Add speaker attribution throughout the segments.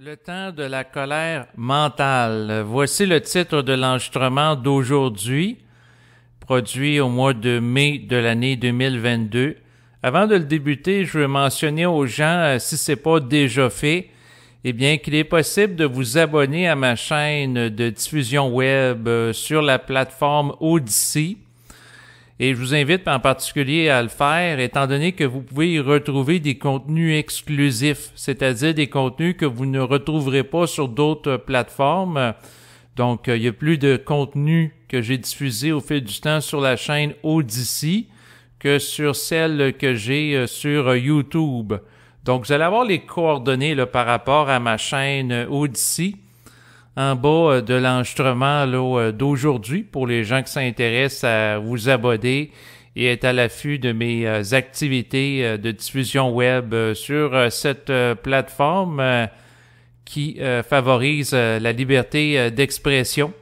Speaker 1: Le temps de la colère mentale. Voici le titre de l'enregistrement d'aujourd'hui, produit au mois de mai de l'année 2022. Avant de le débuter, je veux mentionner aux gens, si c'est pas déjà fait, eh bien qu'il est possible de vous abonner à ma chaîne de diffusion web sur la plateforme Odyssey. Et je vous invite en particulier à le faire, étant donné que vous pouvez y retrouver des contenus exclusifs, c'est-à-dire des contenus que vous ne retrouverez pas sur d'autres plateformes. Donc, il y a plus de contenu que j'ai diffusé au fil du temps sur la chaîne Odyssey que sur celle que j'ai sur YouTube. Donc, vous allez avoir les coordonnées là, par rapport à ma chaîne Odyssey en bas de l'enregistrement d'aujourd'hui pour les gens qui s'intéressent à vous abonner et être à l'affût de mes activités de diffusion web sur cette plateforme qui favorise la liberté d'expression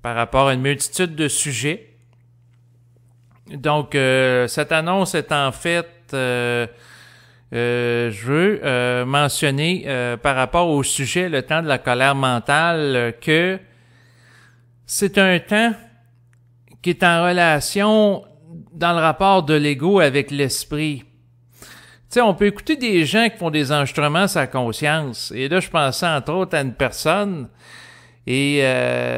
Speaker 1: par rapport à une multitude de sujets. Donc, cette annonce est en fait... je veux mentionner par rapport au sujet, le temps de la colère mentale, que c'est un temps qui est en relation dans le rapport de l'ego avec l'esprit. Tu sais, on peut écouter des gens qui font des enregistrements sur la conscience. Et là, je pensais entre autres à une personne. Et,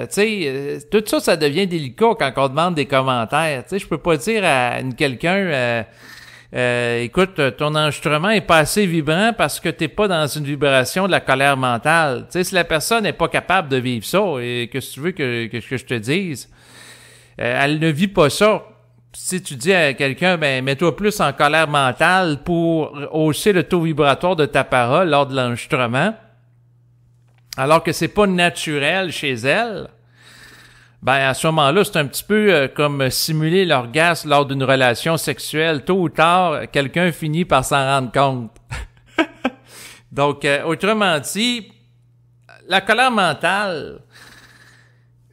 Speaker 1: tu sais, tout ça, ça devient délicat quand on demande des commentaires. Tu sais, je peux pas dire à quelqu'un... écoute, ton enregistrement est pas assez vibrant parce que t'es pas dans une vibration de la colère mentale. Tu sais, si la personne n'est pas capable de vivre ça, et que si tu veux que je te dise, elle ne vit pas ça. Si tu dis à quelqu'un, ben, mets-toi plus en colère mentale pour hausser le taux vibratoire de ta parole lors de l'enregistrement, alors que c'est pas naturel chez elle, ben à ce moment-là, c'est un petit peu comme simuler l'orgasme lors d'une relation sexuelle. Tôt ou tard, quelqu'un finit par s'en rendre compte. Donc, autrement dit, la colère mentale,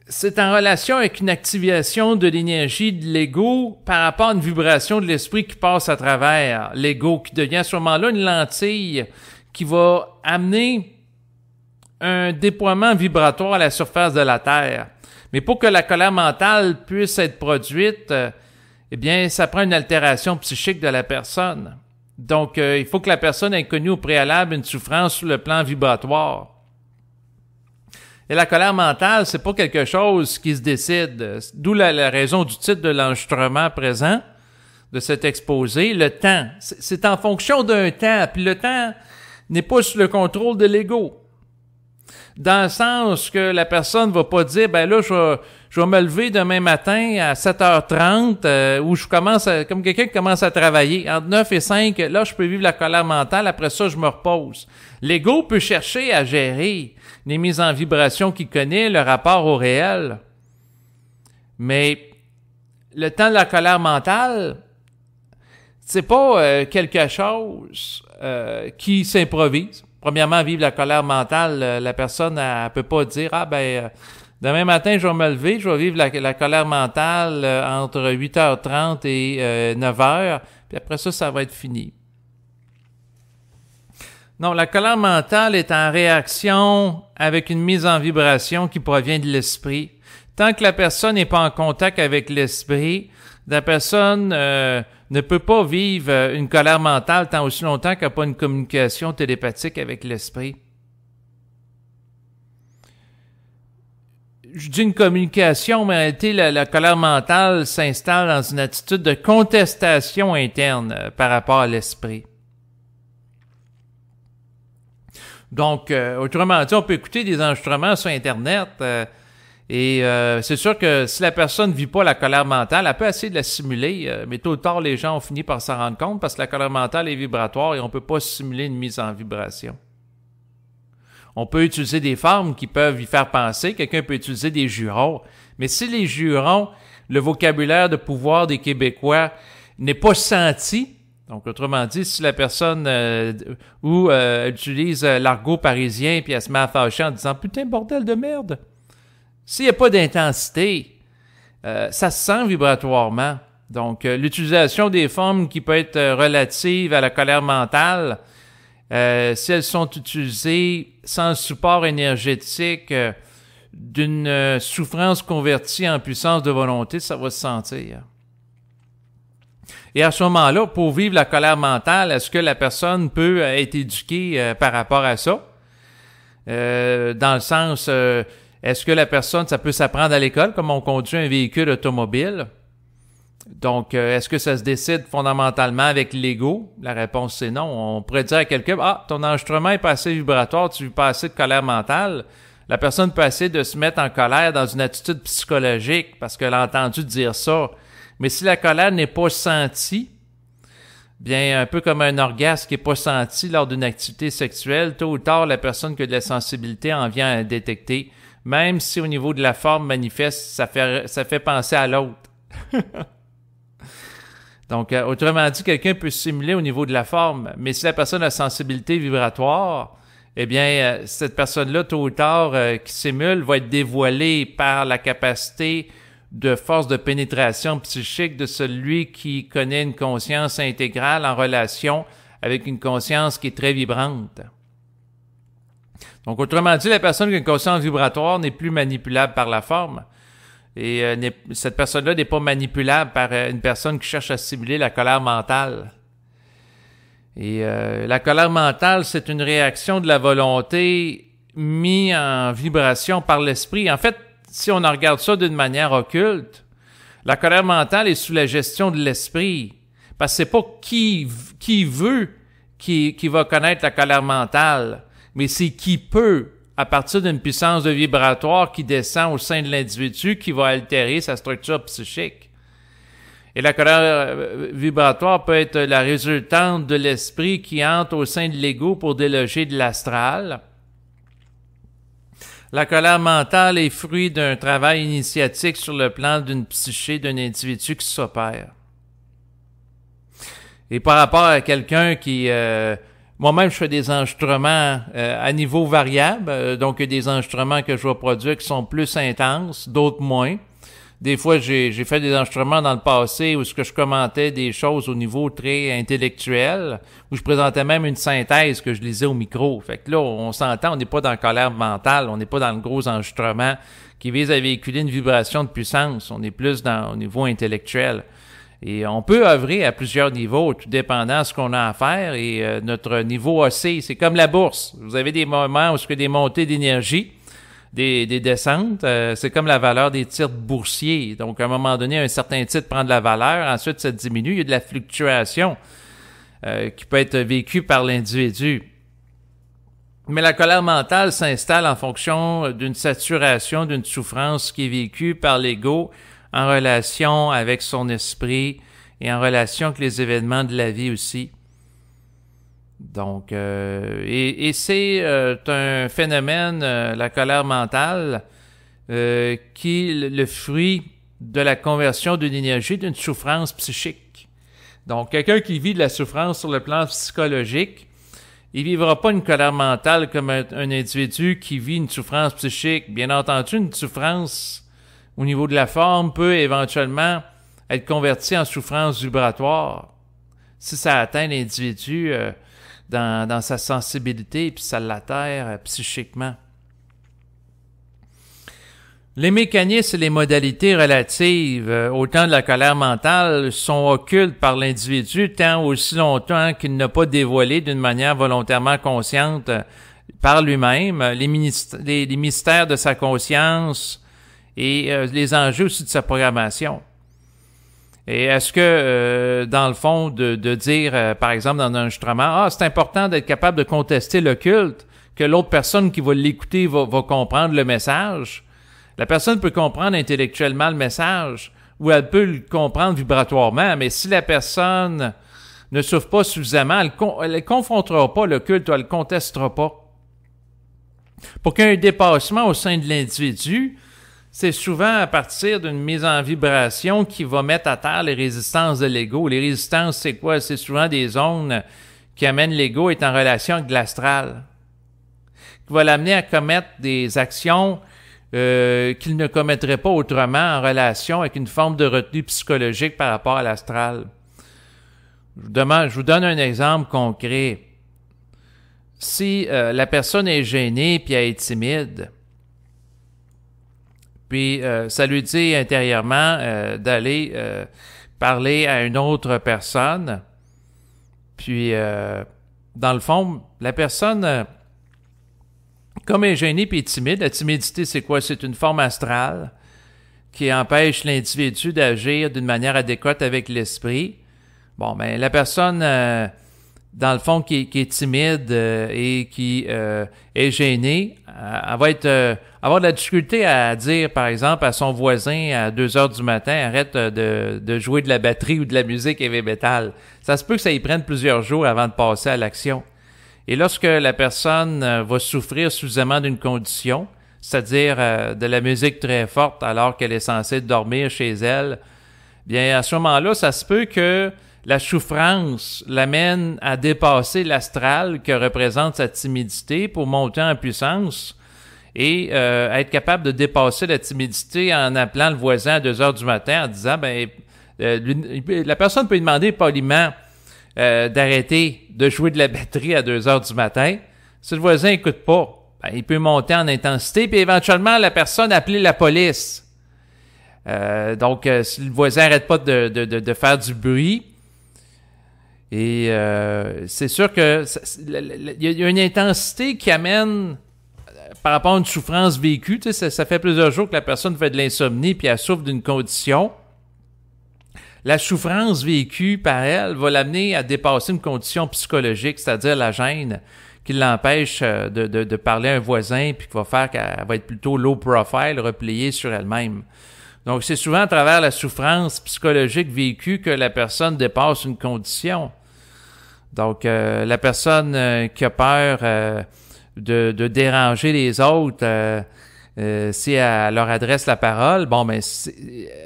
Speaker 1: c'est en relation avec une activation de l'énergie de l'ego par rapport à une vibration de l'esprit qui passe à travers l'ego, qui devient à ce moment-là une lentille qui va amener un déploiement vibratoire à la surface de la Terre. Mais pour que la colère mentale puisse être produite, eh bien, ça prend une altération psychique de la personne. Donc, il faut que la personne ait connu au préalable une souffrance sur le plan vibratoire. Et la colère mentale, c'est pas quelque chose qui se décide. D'où la raison du titre de l'enregistrement présent, de cet exposé. Le temps, c'est en fonction d'un temps. Puis le temps n'est pas sous le contrôle de l'ego. Dans le sens que la personne va pas dire, ben là, je vais me lever demain matin à 7h30, où je commence comme quelqu'un qui commence à travailler. Entre 9 et 5, là, je peux vivre la colère mentale. Après ça, je me repose. L'ego peut chercher à gérer les mises en vibration qu'il connaît, le rapport au réel. Mais le temps de la colère mentale, c'est pas quelque chose qui s'improvise. Premièrement, vivre la colère mentale, la personne, elle peut pas dire, ah ben, demain matin, je vais me lever, je vais vivre la colère mentale entre 8h30 et 9h, puis après ça, ça va être fini. Non, la colère mentale est en réaction avec une mise en vibration qui provient de l'esprit. Tant que la personne n'est pas en contact avec l'esprit, la personne ne peut pas vivre une colère mentale tant aussi longtemps qu'elle n'a pas une communication télépathique avec l'esprit. Je dis une communication, mais en réalité, la colère mentale s'installe dans une attitude de contestation interne par rapport à l'esprit. Donc, autrement dit, on peut écouter des enregistrements sur Internet et c'est sûr que si la personne ne vit pas la colère mentale, elle peut essayer de la simuler, mais tôt ou tard, les gens ont fini par s'en rendre compte parce que la colère mentale est vibratoire et on ne peut pas simuler une mise en vibration. On peut utiliser des formes qui peuvent y faire penser, quelqu'un peut utiliser des jurons, mais si les jurons, le vocabulaire de pouvoir des Québécois n'est pas senti, donc autrement dit, si la personne utilise l'argot parisien puis elle se met à fâcher en disant « Putain, bordel de merde », s'il n'y a pas d'intensité, ça se sent vibratoirement. Donc, l'utilisation des formes qui peut être relative à la colère mentale si elles sont utilisées sans le support énergétique d'une souffrance convertie en puissance de volonté, ça va se sentir. Et à ce moment-là, pour vivre la colère mentale, est-ce que la personne peut être éduquée par rapport à ça? Dans le sens, est-ce que la personne, ça peut s'apprendre à l'école, comme on conduit un véhicule automobile? Donc, est-ce que ça se décide fondamentalement avec l'ego? La réponse, c'est non. On pourrait dire à quelqu'un, « Ah, ton enregistrement est pas assez vibratoire, tu vis pas assez de colère mentale. » La personne peut essayer de se mettre en colère dans une attitude psychologique parce qu'elle a entendu dire ça. Mais si la colère n'est pas sentie, bien, un peu comme un orgasme qui n'est pas senti lors d'une activité sexuelle, tôt ou tard, la personne qui a de la sensibilité en vient à détecter, même si au niveau de la forme manifeste, ça fait penser à l'autre. Donc, autrement dit, quelqu'un peut simuler au niveau de la forme, mais si la personne a sensibilité vibratoire, eh bien, cette personne-là, tôt ou tard, qui simule, va être dévoilée par la capacité de force de pénétration psychique de celui qui connaît une conscience intégrale en relation avec une conscience qui est très vibrante. Donc, autrement dit, la personne qui a une conscience vibratoire n'est plus manipulable par la forme. Et cette personne-là n'est pas manipulable par une personne qui cherche à simuler la colère mentale. Et la colère mentale, c'est une réaction de la volonté mise en vibration par l'esprit. En fait, si on en regarde ça d'une manière occulte, la colère mentale est sous la gestion de l'esprit. Parce que c'est pas qui veut qui va connaître la colère mentale, mais c'est qui peut, à partir d'une puissance de vibratoire qui descend au sein de l'individu, qui va altérer sa structure psychique. Et la colère vibratoire peut être la résultante de l'esprit qui entre au sein de l'ego pour déloger de l'astral. La colère mentale est fruit d'un travail initiatique sur le plan d'une psyché d'un individu qui s'opère. Et par rapport à quelqu'un qui... moi-même, je fais des enregistrements à niveau variable, donc il y a des enregistrements que je vais produire qui sont plus intenses, d'autres moins. Des fois, j'ai fait des enregistrements dans le passé où je commentais des choses au niveau très intellectuel, où je présentais même une synthèse que je lisais au micro. Fait que là, on s'entend, on n'est pas dans la colère mentale, on n'est pas dans le gros enregistrement qui vise à véhiculer une vibration de puissance. On est plus au niveau intellectuel. Et on peut œuvrer à plusieurs niveaux, tout dépendant de ce qu'on a à faire. Et notre niveau oscille, c'est comme la bourse. Vous avez des moments où il y a des montées d'énergie, des descentes. C'est comme la valeur des titres boursiers. Donc, à un moment donné, un certain titre prend de la valeur. Ensuite, ça diminue. Il y a de la fluctuation qui peut être vécue par l'individu. Mais la colère mentale s'installe en fonction d'une saturation, d'une souffrance qui est vécue par l'ego en relation avec son esprit et en relation avec les événements de la vie aussi. Donc, et c'est un phénomène, la colère mentale, qui est le fruit de la conversion d'une énergie, d'une souffrance psychique. Donc, quelqu'un qui vit de la souffrance sur le plan psychologique, il vivra pas une colère mentale comme un individu qui vit une souffrance psychique. Bien entendu, une souffrance au niveau de la forme peut éventuellement être convertie en souffrance vibratoire si ça atteint l'individu dans sa sensibilité et puis ça l'altère psychiquement. Les mécanismes et les modalités relatives au temps de la colère mentale sont occultes par l'individu tant aussi longtemps qu'il n'a pas dévoilé d'une manière volontairement consciente par lui-même les mystères de sa conscience et les enjeux aussi de sa programmation. Et est-ce que, dans le fond, de dire, par exemple, dans un enregistrement, c'est important d'être capable de contester l'occulte, que l'autre personne qui va l'écouter va comprendre le message. La personne peut comprendre intellectuellement le message, ou elle peut le comprendre vibratoirement, mais si la personne ne souffre pas suffisamment, elle ne confrontera pas l'occulte, ou elle ne contestera pas. Pour qu'il y ait un dépassement au sein de l'individu, c'est souvent à partir d'une mise en vibration qui va mettre à terre les résistances de l'ego. Les résistances, c'est quoi? C'est souvent des zones qui amènent l'ego à être en relation avec l'astral, qui va l'amener à commettre des actions qu'il ne commettrait pas autrement en relation avec une forme de retenue psychologique par rapport à l'astral. Je vous donne un exemple concret. si la personne est gênée puis elle est timide, puis ça lui dit intérieurement d'aller parler à une autre personne, puis dans le fond, la personne, comme elle est gênée puis est timide, la timidité c'est quoi? C'est une forme astrale qui empêche l'individu d'agir d'une manière adéquate avec l'esprit. Bon, ben la personne, dans le fond, qui est timide et qui est gênée, elle va avoir de la difficulté à dire, par exemple, à son voisin à 2 heures du matin, arrête de jouer de la batterie ou de la musique heavy metal. Ça se peut que ça y prenne plusieurs jours avant de passer à l'action. Et lorsque la personne va souffrir suffisamment d'une condition, c'est-à-dire de la musique très forte alors qu'elle est censée dormir chez elle, bien à ce moment-là, ça se peut que la souffrance l'amène à dépasser l'astral que représente sa timidité pour monter en puissance et être capable de dépasser la timidité en appelant le voisin à 2 heures du matin en disant, la personne peut lui demander poliment d'arrêter de jouer de la batterie à 2 heures du matin. Si le voisin n'écoute pas, il peut monter en intensité, puis éventuellement, la personne appeler la police. Donc, si le voisin n'arrête pas de faire du bruit, et c'est sûr que il y a une intensité qui amène par rapport à une souffrance vécue. Tu sais, ça fait plusieurs jours que la personne fait de l'insomnie, puis elle souffre d'une condition. La souffrance vécue par elle va l'amener à dépasser une condition psychologique, c'est-à-dire la gêne, qui l'empêche de parler à un voisin, puis qui va faire qu'elle va être plutôt low profile, repliée sur elle-même. Donc, c'est souvent à travers la souffrance psychologique vécue que la personne dépasse une condition. Donc, la personne qui a peur de déranger les autres, si elle leur adresse la parole,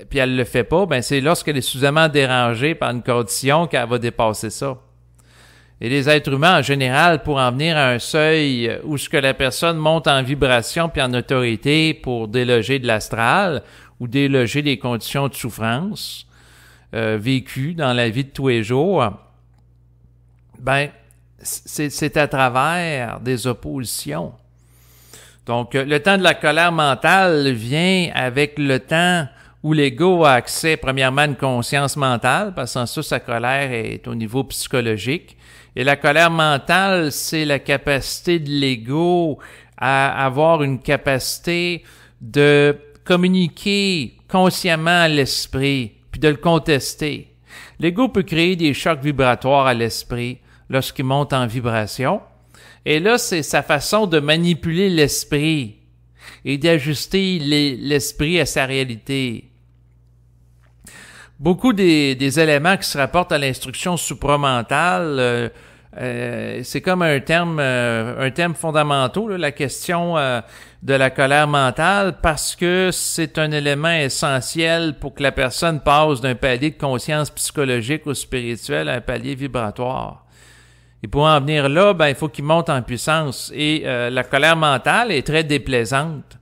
Speaker 1: puis elle le fait pas, c'est lorsqu'elle est suffisamment dérangée par une condition qu'elle va dépasser ça. Et les êtres humains, en général, pour en venir à un seuil où ce que la personne monte en vibration puis en autorité pour déloger de l'astral ou déloger des conditions de souffrance vécues dans la vie de tous les jours, c'est à travers des oppositions. Donc, le temps de la colère mentale vient avec le temps où l'ego a accès, premièrement, à une conscience mentale, parce que sans ça, sa colère est au niveau psychologique. Et la colère mentale, c'est la capacité de l'ego à avoir une capacité de communiquer consciemment à l'esprit, puis de le contester. L'ego peut créer des chocs vibratoires à l'esprit lorsqu'il monte en vibration. Et là, c'est sa façon de manipuler l'esprit et d'ajuster l'esprit à sa réalité. Beaucoup des éléments qui se rapportent à l'instruction supramentale, c'est comme un thème fondamental, la question de la colère mentale, parce que c'est un élément essentiel pour que la personne passe d'un palier de conscience psychologique ou spirituelle à un palier vibratoire. Et pour en venir là, il faut qu'il monte en puissance. Et la colère mentale est très déplaisante,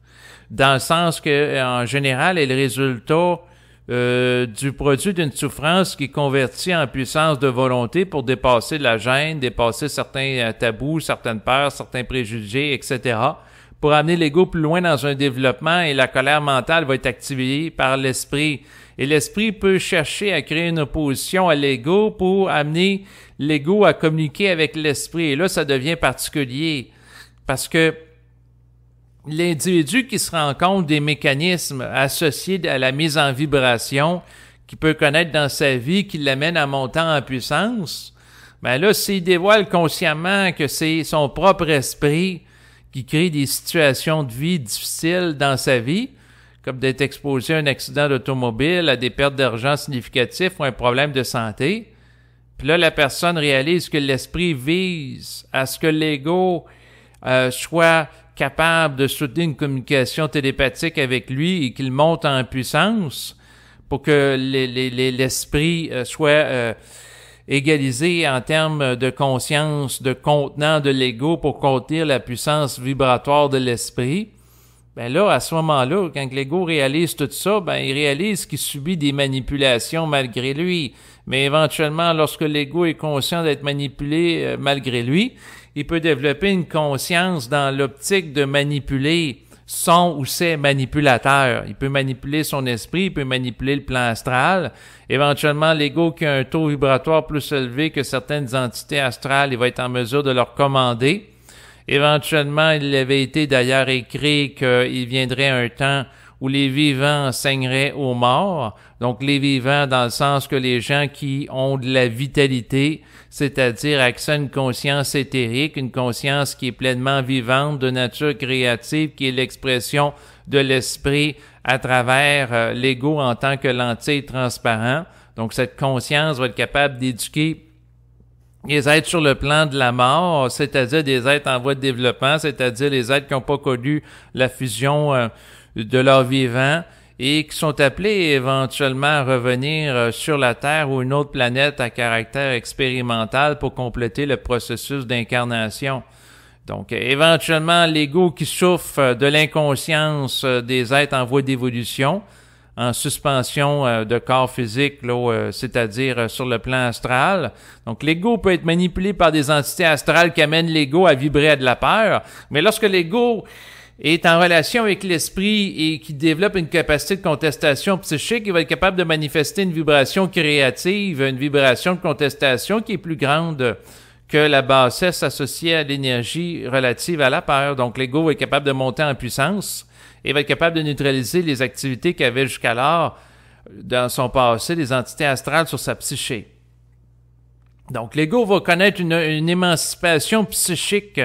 Speaker 1: dans le sens que, en général, elle est le résultat du produit d'une souffrance qui est convertie en puissance de volonté pour dépasser la gêne, dépasser certains tabous, certaines peurs, certains préjugés, etc., pour amener l'ego plus loin dans un développement, et la colère mentale va être activée par l'esprit. Et l'esprit peut chercher à créer une opposition à l'ego pour amener l'ego à communiquer avec l'esprit. Et là, ça devient particulier parce que l'individu qui se rend compte des mécanismes associés à la mise en vibration qu'il peut connaître dans sa vie, qui l'amène à monter en puissance, là, s'il dévoile consciemment que c'est son propre esprit qui crée des situations de vie difficiles dans sa vie, comme d'être exposé à un accident d'automobile, à des pertes d'argent significatives ou un problème de santé. Puis là, la personne réalise que l'esprit vise à ce que l'ego soit capable de soutenir une communication télépathique avec lui et qu'il monte en puissance pour que l'esprit soit égalisé en termes de conscience, de contenant de l'ego pour contenir la puissance vibratoire de l'esprit. Là, à ce moment-là, quand l'ego réalise tout ça, il réalise qu'il subit des manipulations malgré lui. Mais éventuellement, lorsque l'ego est conscient d'être manipulé malgré lui, il peut développer une conscience dans l'optique de manipuler son ou ses manipulateurs. Il peut manipuler son esprit, il peut manipuler le plan astral. Éventuellement, l'ego qui a un taux vibratoire plus élevé que certaines entités astrales, il va être en mesure de leur commander. Éventuellement, il avait été d'ailleurs écrit qu'il viendrait un temps où les vivants enseigneraient aux morts. Donc, les vivants dans le sens que les gens qui ont de la vitalité, c'est-à-dire accès à une conscience éthérique, une conscience qui est pleinement vivante, de nature créative, qui est l'expression de l'esprit à travers l'ego en tant que lentille transparent. Donc, cette conscience va être capable d'éduquer les êtres sur le plan de la mort, c'est-à-dire des êtres en voie de développement, c'est-à-dire les êtres qui n'ont pas connu la fusion de leur vivant et qui sont appelés éventuellement à revenir sur la Terre ou une autre planète à caractère expérimental pour compléter le processus d'incarnation. Donc, éventuellement, l'ego qui souffre de l'inconscience des êtres en voie d'évolution, en suspension de corps physique, là, c'est-à-dire sur le plan astral. Donc, l'ego peut être manipulé par des entités astrales qui amènent l'ego à vibrer à de la peur. Mais lorsque l'ego est en relation avec l'esprit et qui développe une capacité de contestation psychique, il va être capable de manifester une vibration créative, une vibration de contestation qui est plus grande que la bassesse associée à l'énergie relative à la peur. Donc, l'ego va être capable de monter en puissance et va être capable de neutraliser les activités qu'avait jusqu'alors, dans son passé, les entités astrales sur sa psyché. Donc, l'ego va connaître une émancipation psychique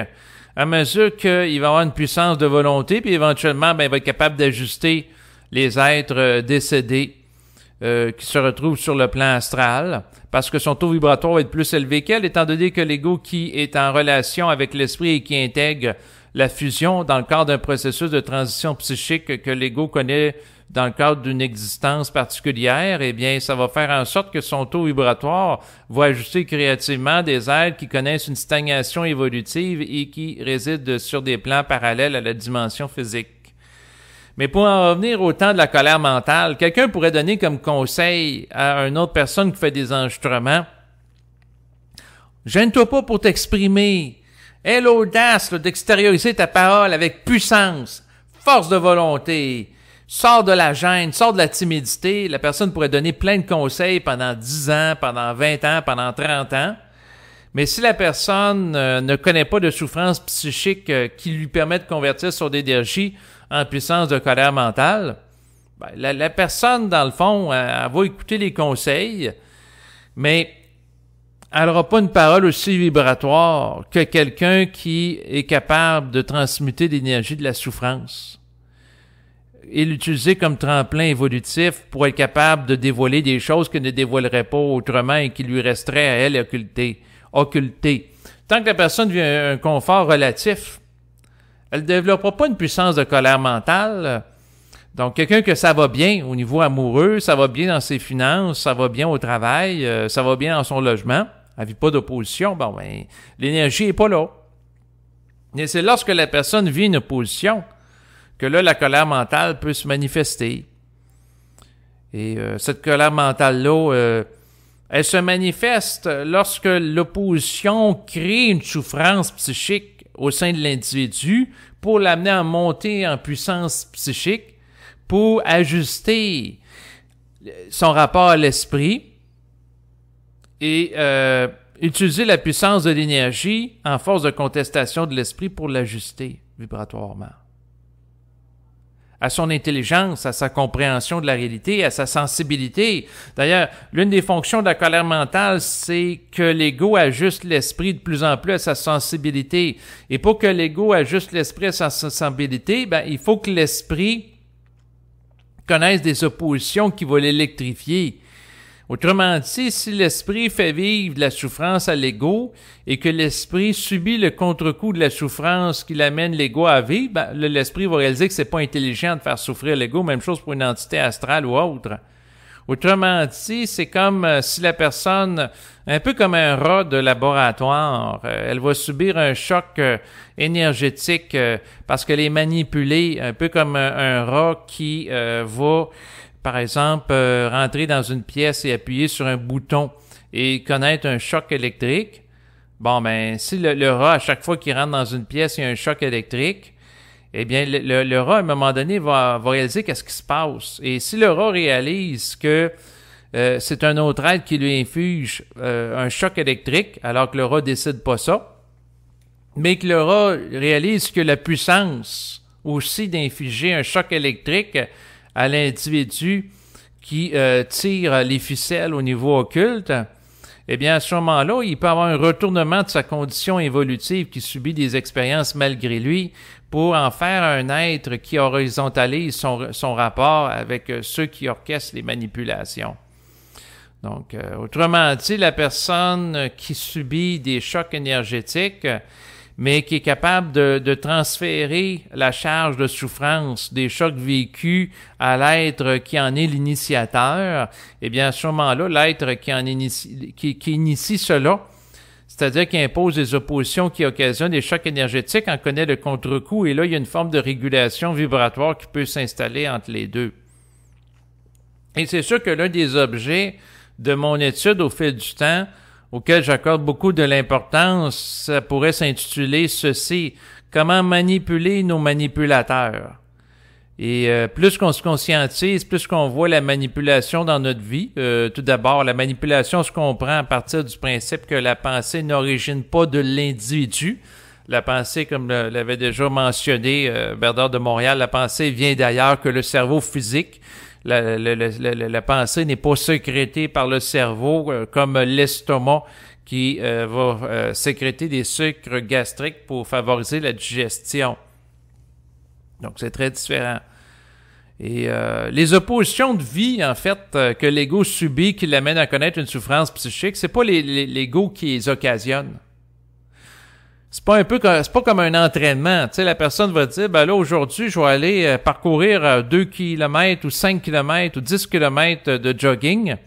Speaker 1: à mesure qu'il va avoir une puissance de volonté, puis éventuellement, il va être capable d'ajuster les êtres décédés qui se retrouvent sur le plan astral, parce que son taux vibratoire va être plus élevé qu'elle, étant donné que l'ego qui est en relation avec l'esprit et qui intègre la fusion dans le cadre d'un processus de transition psychique que l'ego connaît dans le cadre d'une existence particulière, eh bien, ça va faire en sorte que son taux vibratoire va ajuster créativement des êtres qui connaissent une stagnation évolutive et qui résident sur des plans parallèles à la dimension physique. Mais pour en revenir au temps de la colère mentale, quelqu'un pourrait donner comme conseil à une autre personne qui fait des enregistrements: gêne-toi pas pour t'exprimer. Aie l'audace d'extérioriser ta parole avec puissance, force de volonté. Sors de la gêne, sors de la timidité. La personne pourrait donner plein de conseils pendant 10 ans, pendant 20 ans, pendant 30 ans. Mais si la personne ne connaît pas de souffrance psychique qui lui permet de convertir son énergie en puissance de colère mentale, ben, la personne, dans le fond, elle va écouter les conseils, mais elle n'aura pas une parole aussi vibratoire que quelqu'un qui est capable de transmuter l'énergie de la souffrance et l'utiliser comme tremplin évolutif pour être capable de dévoiler des choses qu'elle ne dévoilerait pas autrement et qui lui resteraient à elle occultées. Tant que la personne vit un confort relatif, elle ne développera pas une puissance de colère mentale. Donc, quelqu'un que ça va bien au niveau amoureux, ça va bien dans ses finances, ça va bien au travail, ça va bien dans son logement, elle ne vit pas d'opposition, l'énergie n'est pas là. Et c'est lorsque la personne vit une opposition que là, la colère mentale peut se manifester. Et cette colère mentale-là, elle se manifeste lorsque l'opposition crée une souffrance psychique au sein de l'individu pour l'amener à monter en puissance psychique, pour ajuster son rapport à l'esprit et utiliser la puissance de l'énergie en force de contestation de l'esprit pour l'ajuster vibratoirement à son intelligence, à sa compréhension de la réalité, à sa sensibilité. D'ailleurs, l'une des fonctions de la colère mentale, c'est que l'ego ajuste l'esprit de plus en plus à sa sensibilité. Et pour que l'ego ajuste l'esprit à sa sensibilité, il faut que l'esprit connaisse des oppositions qui vont l'électrifier. Autrement dit, si l'esprit fait vivre de la souffrance à l'ego et que l'esprit subit le contre-coup de la souffrance qui l'amène l'ego à vivre, l'esprit va réaliser que c'est pas intelligent de faire souffrir l'ego, même chose pour une entité astrale ou autre. Autrement dit, c'est comme si la personne, un peu comme un rat de laboratoire, elle va subir un choc énergétique parce qu'elle est manipulée, un peu comme un rat qui va, par exemple, rentrer dans une pièce et appuyer sur un bouton et connaître un choc électrique. Bon, ben, si le rat, à chaque fois qu'il rentre dans une pièce, il y a un choc électrique, eh bien, le rat, à un moment donné, va réaliser qu'est-ce qui se passe. Et si le rat réalise que c'est un autre être qui lui inflige un choc électrique, alors que le rat décide pas ça, mais que le rat réalise que la puissance aussi d'infliger un choc électrique à l'individu qui tire les ficelles au niveau occulte, eh bien, à ce moment-là, il peut avoir un retournement de sa condition évolutive qui subit des expériences malgré lui pour en faire un être qui horizontalise son rapport avec ceux qui orchestrent les manipulations. Donc, autrement dit, la personne qui subit des chocs énergétiques, mais qui est capable de transférer la charge de souffrance des chocs vécus à l'être qui en est l'initiateur, eh bien, à ce moment-là, l'être qui initie cela, c'est-à-dire qui impose des oppositions qui occasionnent des chocs énergétiques, en connaît le contre-coup, et là, il y a une forme de régulation vibratoire qui peut s'installer entre les deux. Et c'est sûr que l'un des objets de mon étude au fil du temps, auquel j'accorde beaucoup de l'importance, ça pourrait s'intituler ceci: comment manipuler nos manipulateurs. Et plus qu'on se conscientise, plus qu'on voit la manipulation dans notre vie. Tout d'abord, la manipulation se comprend à partir du principe que la pensée n'origine pas de l'individu. La pensée, comme l'avait déjà mentionné Bernard de Montréal, la pensée vient d'ailleurs que le cerveau physique. La pensée n'est pas sécrétée par le cerveau comme l'estomac qui va sécréter des sucres gastriques pour favoriser la digestion. Donc, c'est très différent. Et les oppositions de vie, en fait, que l'ego subit, qui l'amènent à connaître une souffrance psychique, c'est pas l'ego qui les occasionne. C'est pas comme un entraînement. Tu sais, la personne va dire, ben là, aujourd'hui, je vais aller parcourir 2 km ou 5 km ou 10 km de jogging.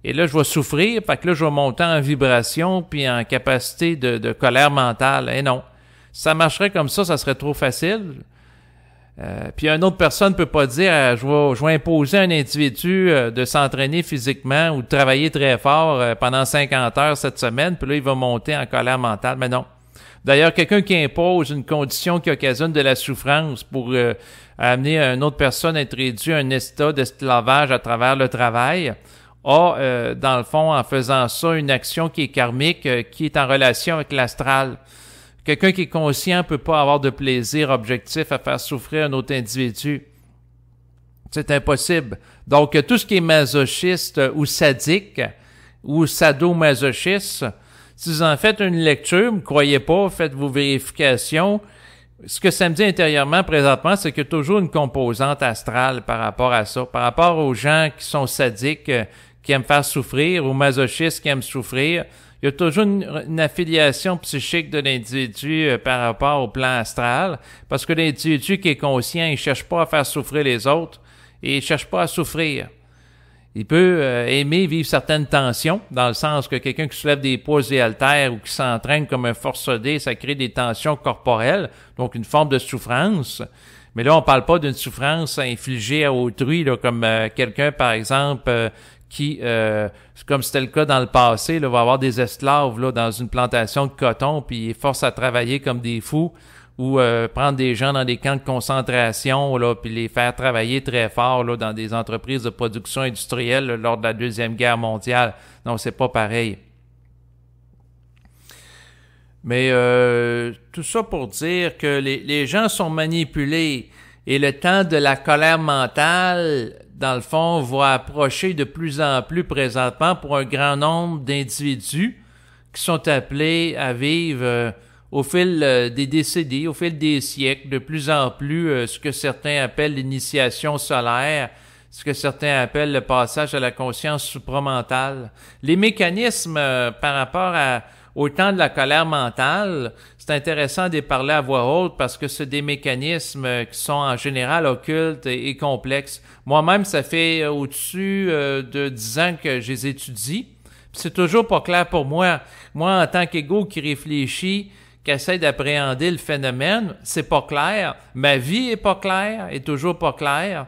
Speaker 1: Et là, je vais souffrir. Fait que là, je vais monter en vibration puis en capacité de colère mentale. Eh non. Si ça marcherait comme ça serait trop facile. Puis une autre personne peut pas dire, je vais imposer à un individu de s'entraîner physiquement ou de travailler très fort pendant 50 heures cette semaine. Puis là, il va monter en colère mentale. Mais non. D'ailleurs, quelqu'un qui impose une condition qui occasionne de la souffrance pour amener une autre personne à être réduit à un état d'esclavage à travers le travail, a, dans le fond, en faisant ça, une action qui est karmique, qui est en relation avec l'astral. Quelqu'un qui est conscient peut pas avoir de plaisir objectif à faire souffrir un autre individu. C'est impossible. Donc, tout ce qui est masochiste ou sadique ou sadomasochiste, si vous en faites une lecture, ne me croyez pas, faites vos vérifications. Ce que ça me dit intérieurement présentement, c'est qu'il y a toujours une composante astrale par rapport à ça. Par rapport aux gens qui sont sadiques, qui aiment faire souffrir, ou masochistes qui aiment souffrir, il y a toujours une affiliation psychique de l'individu par rapport au plan astral, parce que l'individu qui est conscient, il cherche pas à faire souffrir les autres, et il cherche pas à souffrir. Il peut aimer vivre certaines tensions, dans le sens que quelqu'un qui soulève des poids et haltères ou qui s'entraîne comme un forcené, ça crée des tensions corporelles, donc une forme de souffrance. Mais là, on parle pas d'une souffrance infligée à autrui, là, comme quelqu'un, par exemple, qui, comme c'était le cas dans le passé, là, va avoir des esclaves là, dans une plantation de coton, puis il force à travailler comme des fous, ou prendre des gens dans des camps de concentration, là, puis les faire travailler très fort là, dans des entreprises de production industrielle là, lors de la Deuxième Guerre mondiale. Non, c'est pas pareil. Mais tout ça pour dire que les gens sont manipulés et le temps de la colère mentale, dans le fond, va approcher de plus en plus présentement pour un grand nombre d'individus qui sont appelés à vivre au fil des décennies, au fil des siècles, de plus en plus ce que certains appellent l'initiation solaire, ce que certains appellent le passage à la conscience supramentale. Les mécanismes par rapport au temps de la colère mentale, c'est intéressant d'y parler à voix haute parce que c'est des mécanismes qui sont en général occultes et complexes. Moi-même, ça fait au-dessus de 10 ans que je les étudie. C'est toujours pas clair pour moi. Moi, en tant qu'ego qui réfléchit, qui essaie d'appréhender le phénomène, c'est pas clair. Ma vie est pas claire, est toujours pas claire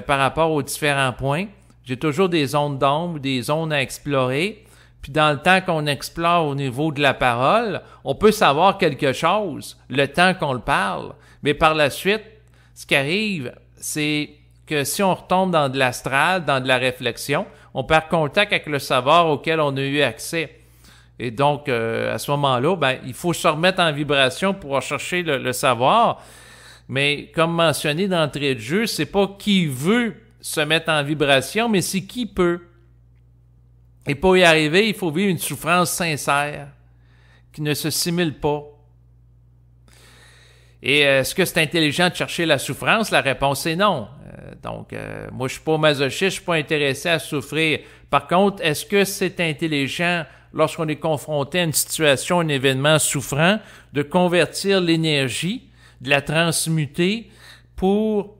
Speaker 1: par rapport aux différents points. J'ai toujours des zones d'ombre, des zones à explorer. puis dans le temps qu'on explore au niveau de la parole, on peut savoir quelque chose, le temps qu'on le parle. Mais par la suite, ce qui arrive, c'est que si on retombe dans de l'astral, dans de la réflexion, on perd contact avec le savoir auquel on a eu accès. Et donc, à ce moment-là, ben, il faut se remettre en vibration pour rechercher le savoir. Mais comme mentionné d'entrée de jeu, c'est pas qui veut se mettre en vibration, mais c'est qui peut. Et pour y arriver, il faut vivre une souffrance sincère, qui ne se simule pas. Et est-ce que c'est intelligent de chercher la souffrance? La réponse est non. Donc, moi, je suis pas masochiste, je suis pas intéressé à souffrir. Par contre, est-ce que c'est intelligent, lorsqu'on est confronté à une situation, un événement souffrant, de convertir l'énergie, de la transmuter pour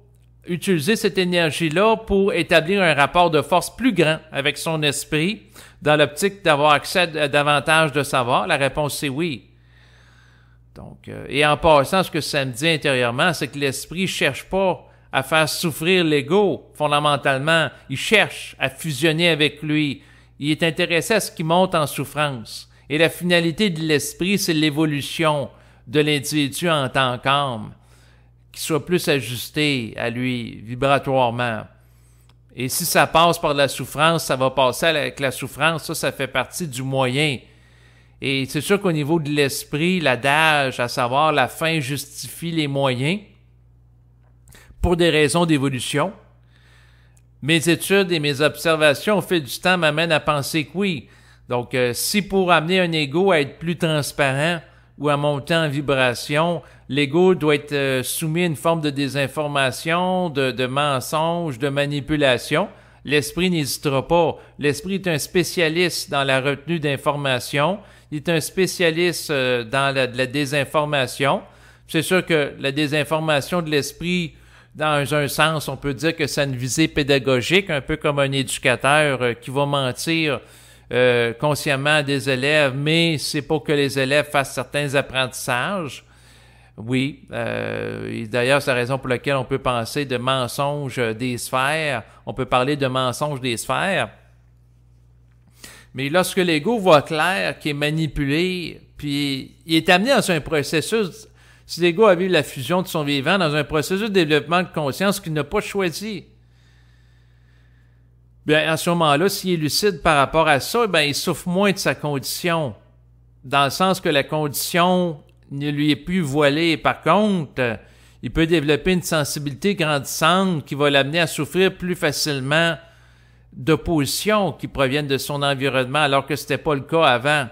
Speaker 1: utiliser cette énergie-là pour établir un rapport de force plus grand avec son esprit dans l'optique d'avoir accès à davantage de savoir? La réponse c'est oui. Donc, et en passant, ce que ça me dit intérieurement, c'est que l'esprit ne cherche pas à faire souffrir l'ego, fondamentalement. Il cherche à fusionner avec lui. Il est intéressé à ce qui monte en souffrance. Et la finalité de l'esprit, c'est l'évolution de l'individu en tant qu'âme, qui soit plus ajusté à lui, vibratoirement. Et si ça passe par la souffrance, ça va passer avec la souffrance. Ça fait partie du moyen. Et c'est sûr qu'au niveau de l'esprit, l'adage, à savoir la fin justifie les moyens, pour des raisons d'évolution. Mes études et mes observations au fil du temps m'amènent à penser que oui. Donc, si pour amener un ego à être plus transparent ou à monter en vibration, l'ego doit être soumis à une forme de désinformation, de mensonge, de manipulation, l'esprit n'hésitera pas. L'esprit est un spécialiste dans la retenue d'informations. Il est un spécialiste dans la désinformation. C'est sûr que la désinformation de l'esprit, dans un sens, on peut dire que c'est une visée pédagogique, un peu comme un éducateur qui va mentir consciemment à des élèves, mais c'est pour que les élèves fassent certains apprentissages. Oui, et d'ailleurs, c'est la raison pour laquelle on peut penser de mensonges des sphères, on peut parler de mensonges des sphères. Mais lorsque l'ego voit clair, qui est manipulé, puis il est amené dans un processus, si l'ego a vu la fusion de son vivant, dans un processus de développement de conscience qu'il n'a pas choisi, bien, à ce moment-là, s'il est lucide par rapport à ça, bien, il souffre moins de sa condition, dans le sens que la condition ne lui est plus voilée. Par contre, il peut développer une sensibilité grandissante qui va l'amener à souffrir plus facilement d'oppositions qui proviennent de son environnement, alors que c'était pas le cas avant.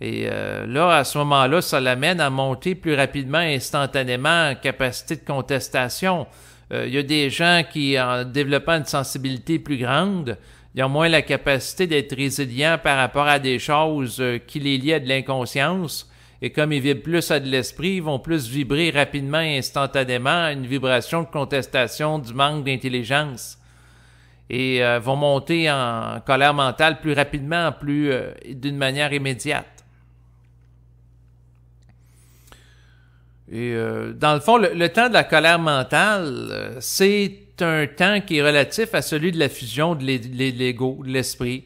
Speaker 1: Et là, à ce moment-là, ça l'amène à monter plus rapidement, instantanément, en capacité de contestation. Il y a des gens qui, en développant une sensibilité plus grande, ils ont moins la capacité d'être résilients par rapport à des choses qui les lient à de l'inconscience. Et comme ils vibrent plus à de l'esprit, ils vont plus vibrer rapidement et instantanément à une vibration de contestation du manque d'intelligence. Et vont monter en colère mentale plus rapidement, d'une manière immédiate. Et dans le fond, le temps de la colère mentale, c'est un temps qui est relatif à celui de la fusion de l'ego, de l'esprit.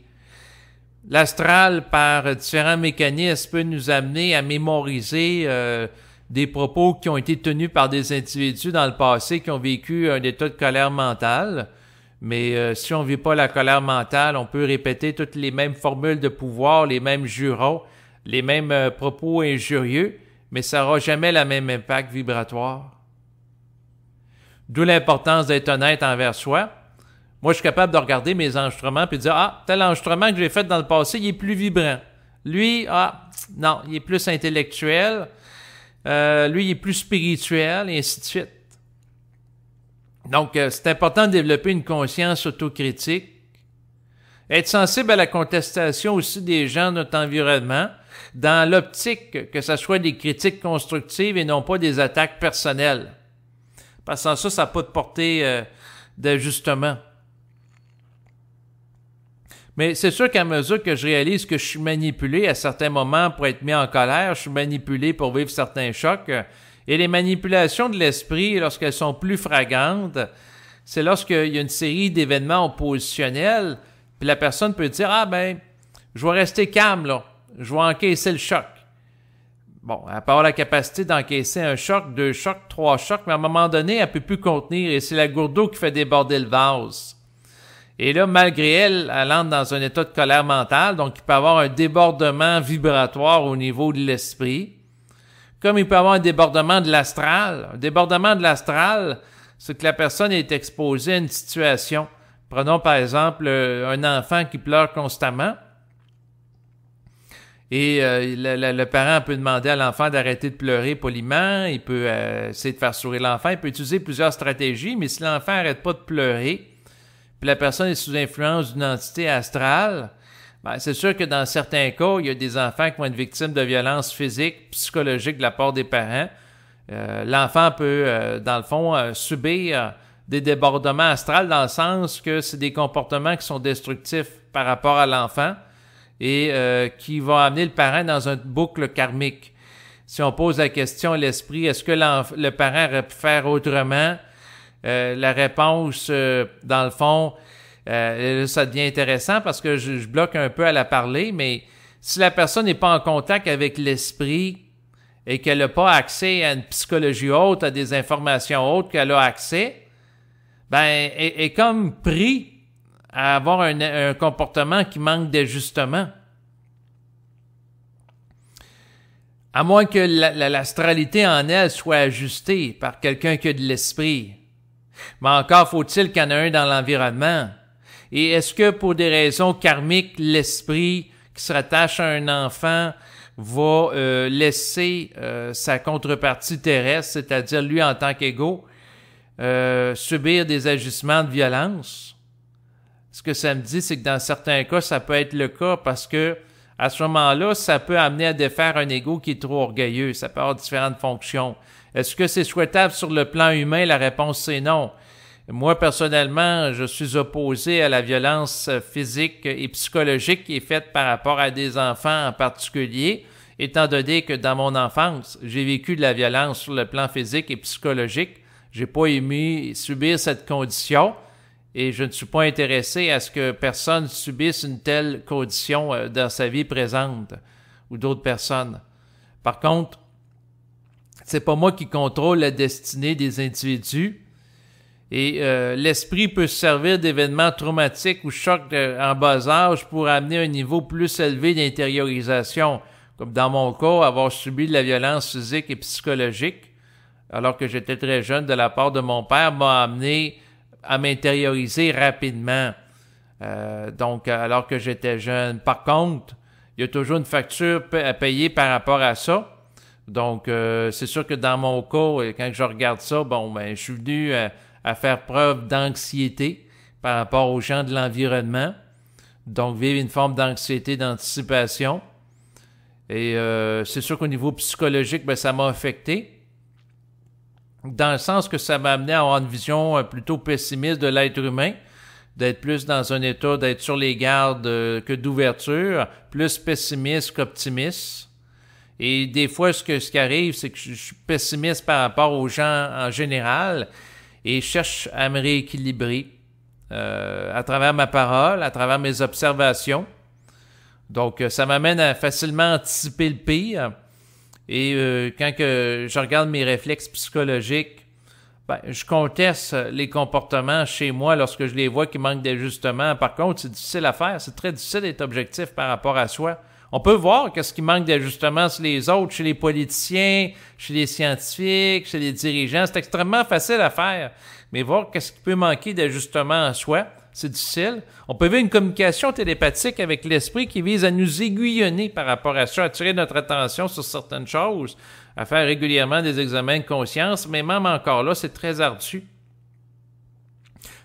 Speaker 1: L'astral, par différents mécanismes, peut nous amener à mémoriser des propos qui ont été tenus par des individus dans le passé qui ont vécu un état de colère mentale. Mais si on ne vit pas la colère mentale, on peut répéter toutes les mêmes formules de pouvoir, les mêmes jurons, les mêmes propos injurieux, mais ça n'aura jamais le même impact vibratoire. D'où l'importance d'être honnête envers soi. Moi, je suis capable de regarder mes enregistrements et de dire « Ah, tel enregistrement que j'ai fait dans le passé, il est plus vibrant. Lui, non, il est plus intellectuel. Lui, il est plus spirituel, et ainsi de suite. » Donc, c'est important de développer une conscience autocritique. Être sensible à la contestation aussi des gens de notre environnement, dans l'optique que ce soit des critiques constructives et non pas des attaques personnelles. Parce que ça n'a pas de portée d'ajustement. Mais c'est sûr qu'à mesure que je réalise que je suis manipulé à certains moments pour être mis en colère, je suis manipulé pour vivre certains chocs. Et les manipulations de l'esprit, lorsqu'elles sont plus flagrantes, c'est lorsqu'il y a une série d'événements oppositionnels, puis la personne peut dire « Ah ben, je vais rester calme, là. Je vais encaisser le choc. Bon, elle peut avoir la capacité d'encaisser un choc, 2 chocs, 3 chocs, mais à un moment donné, elle peut plus contenir et c'est la goutte d'eau qui fait déborder le vase. Et là, malgré elle, elle entre dans un état de colère mentale, donc il peut y avoir un débordement vibratoire au niveau de l'esprit, comme il peut y avoir un débordement de l'astral. Un débordement de l'astral, c'est que la personne est exposée à une situation. Prenons par exemple un enfant qui pleure constamment. Et le parent peut demander à l'enfant d'arrêter de pleurer poliment, il peut essayer de faire sourire l'enfant, il peut utiliser plusieurs stratégies, mais si l'enfant n'arrête pas de pleurer, puis la personne est sous influence d'une entité astrale, ben, c'est sûr que dans certains cas, il y a des enfants qui vont être victimes de violences physiques, psychologiques de la part des parents. L'enfant peut, dans le fond, subir des débordements astrales dans le sens que c'est des comportements qui sont destructifs par rapport à l'enfant, et qui va amener le parent dans une boucle karmique. Si on pose la question à l'esprit, est-ce que le parent aurait pu faire autrement? La réponse, dans le fond, ça devient intéressant parce que je bloque un peu à la parler, mais si la personne n'est pas en contact avec l'esprit et qu'elle n'a pas accès à une psychologie haute, à des informations hautes qu'elle a accès, ben, elle est comme pris à avoir un comportement qui manque d'ajustement. À moins que l'astralité en elle soit ajustée par quelqu'un qui a de l'esprit. Mais encore faut-il qu'il y en ait un dans l'environnement. Et est-ce que pour des raisons karmiques, l'esprit qui se rattache à un enfant va laisser sa contrepartie terrestre, c'est-à-dire lui en tant qu'égo, subir des agissements de violence? Ce que ça me dit, c'est que dans certains cas, ça peut être le cas parce que à ce moment-là, ça peut amener à défaire un ego qui est trop orgueilleux. Ça peut avoir différentes fonctions. Est-ce que c'est souhaitable sur le plan humain? La réponse, c'est non. Moi, personnellement, je suis opposé à la violence physique et psychologique qui est faite par rapport à des enfants en particulier, étant donné que dans mon enfance, j'ai vécu de la violence sur le plan physique et psychologique. J'ai pas aimé subir cette condition. Et je ne suis pas intéressé à ce que personne subisse une telle condition dans sa vie présente ou d'autres personnes. Par contre, c'est pas moi qui contrôle la destinée des individus et l'esprit peut se servir d'événements traumatiques ou chocs en bas âge pour amener un niveau plus élevé d'intériorisation, comme dans mon cas, avoir subi de la violence physique et psychologique, alors que j'étais très jeune de la part de mon père, m'a amené à m'intérioriser rapidement. Donc, alors que j'étais jeune. Par contre, il y a toujours une facture à payer par rapport à ça. Donc, c'est sûr que dans mon cas, quand je regarde ça, bon, ben, je suis venu à faire preuve d'anxiété par rapport aux gens de l'environnement. Donc, vivre une forme d'anxiété, d'anticipation. Et c'est sûr qu'au niveau psychologique, ben, ça m'a affecté. Dans le sens que ça m'a amené à avoir une vision plutôt pessimiste de l'être humain, d'être plus dans un état d'être sur les gardes que d'ouverture, plus pessimiste qu'optimiste. Et des fois, ce qui arrive, c'est que je suis pessimiste par rapport aux gens en général et je cherche à me rééquilibrer à travers ma parole, à travers mes observations. Donc, ça m'amène à facilement anticiper le pire. Et quand je regarde mes réflexes psychologiques, ben, je conteste les comportements chez moi lorsque je les vois qui manquent d'ajustement. Par contre, c'est difficile à faire. C'est très difficile d'être objectif par rapport à soi. On peut voir qu'est-ce qui manque d'ajustement chez les autres, chez les politiciens, chez les scientifiques, chez les dirigeants. C'est extrêmement facile à faire. Mais voir qu'est-ce qui peut manquer d'ajustement en soi, c'est difficile. On peut vivre une communication télépathique avec l'esprit qui vise à nous aiguillonner par rapport à ça, à attirer notre attention sur certaines choses, à faire régulièrement des examens de conscience, mais même encore là, c'est très ardu.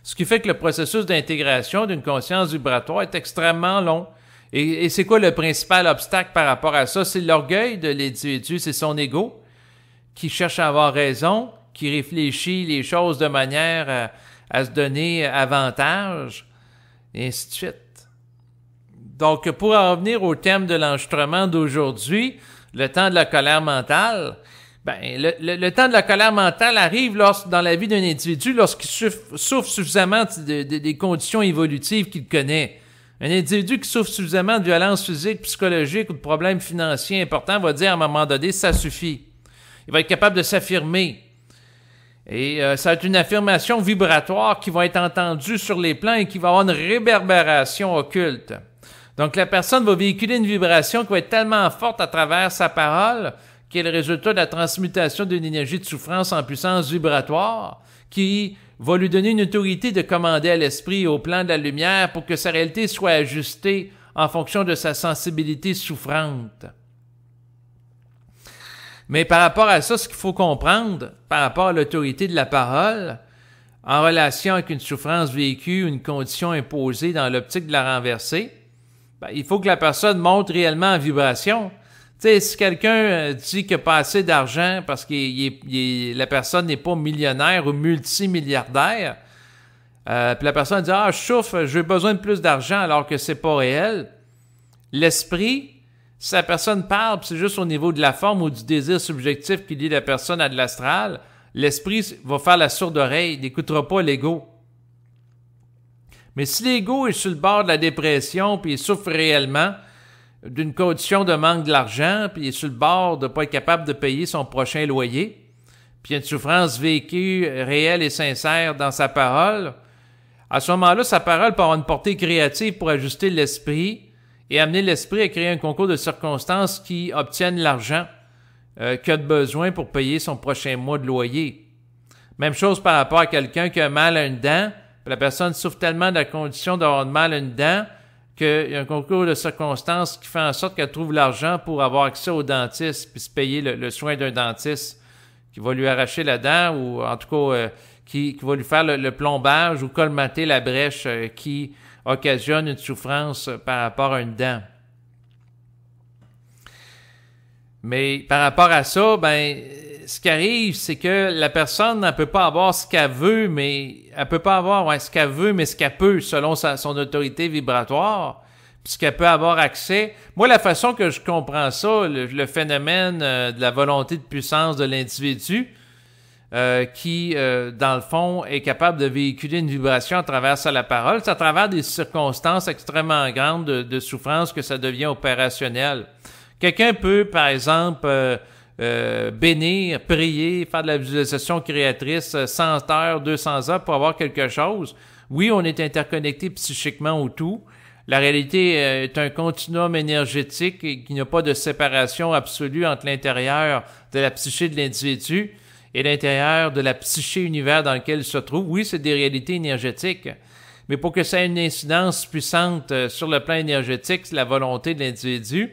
Speaker 1: Ce qui fait que le processus d'intégration d'une conscience vibratoire est extrêmement long. Et c'est quoi le principal obstacle par rapport à ça? C'est l'orgueil de l'individu, c'est son ego qui cherche à avoir raison, qui réfléchit les choses de manière à se donner avantage, et ainsi de suite. Donc, pour en revenir au thème de l'enregistrement d'aujourd'hui, le temps de la colère mentale, ben, le temps de la colère mentale arrive dans la vie d'un individu lorsqu'il souffre suffisamment des conditions évolutives qu'il connaît. Un individu qui souffre suffisamment de violence physique, psychologique ou de problèmes financiers importants va dire à un moment donné, ça suffit. Il va être capable de s'affirmer. Et ça va être une affirmation vibratoire qui va être entendue sur les plans et qui va avoir une réverbération occulte. Donc la personne va véhiculer une vibration qui va être tellement forte à travers sa parole, qui est le résultat de la transmutation d'une énergie de souffrance en puissance vibratoire, qui va lui donner une autorité de commander à l'esprit et au plan de la lumière pour que sa réalité soit ajustée en fonction de sa sensibilité souffrante. Mais par rapport à ça, ce qu'il faut comprendre, par rapport à l'autorité de la parole, en relation avec une souffrance vécue, une condition imposée dans l'optique de la renverser, il faut que la personne monte réellement en vibration. Tu sais, si quelqu'un dit qu'il n'a pas assez d'argent parce que la personne n'est pas millionnaire ou multimilliardaire, puis la personne dit « Ah, je souffre, j'ai besoin de plus d'argent » alors que c'est pas réel, l'esprit, si la personne parle, c'est juste au niveau de la forme ou du désir subjectif qui lie la personne à de l'astral, l'esprit va faire la sourde oreille, il n'écoutera pas l'ego. Mais si l'ego est sur le bord de la dépression puis il souffre réellement d'une condition de manque de l'argent puis il est sur le bord de ne pas être capable de payer son prochain loyer, puis il y a une souffrance vécue réelle et sincère dans sa parole, à ce moment-là, sa parole peut avoir une portée créative pour ajuster l'esprit et amener l'esprit à créer un concours de circonstances qui obtiennent l'argent qu'il a de besoin pour payer son prochain mois de loyer. Même chose par rapport à quelqu'un qui a mal à une dent, puis la personne souffre tellement de la condition d'avoir mal à une dent qu'il y a un concours de circonstances qui fait en sorte qu'elle trouve l'argent pour avoir accès au dentiste puis se payer le soin d'un dentiste qui va lui arracher la dent ou en tout cas qui va lui faire le plombage ou colmater la brèche qui occasionne une souffrance par rapport à une dent. Mais par rapport à ça, ce qui arrive, c'est que la personne ne peut pas avoir ce qu'elle veut, mais elle peut pas avoir ce qu'elle veut, mais ce qu'elle peut selon son autorité vibratoire, puis ce qu'elle peut avoir accès. Moi, la façon que je comprends ça, le phénomène de la volonté de puissance de l'individu, qui, dans le fond, est capable de véhiculer une vibration à travers la parole, c'est à travers des circonstances extrêmement grandes de souffrance que ça devient opérationnel. Quelqu'un peut, par exemple, bénir, prier, faire de la visualisation créatrice 100 heures, 200 heures pour avoir quelque chose. Oui, on est interconnecté psychiquement au tout. La réalité est un continuum énergétique et qu'il n'y a pas de séparation absolue entre l'intérieur de la psyché de l'individu et l'intérieur de la psyché univers dans lequel il se trouve. Oui, c'est des réalités énergétiques, mais pour que ça ait une incidence puissante sur le plan énergétique, c'est la volonté de l'individu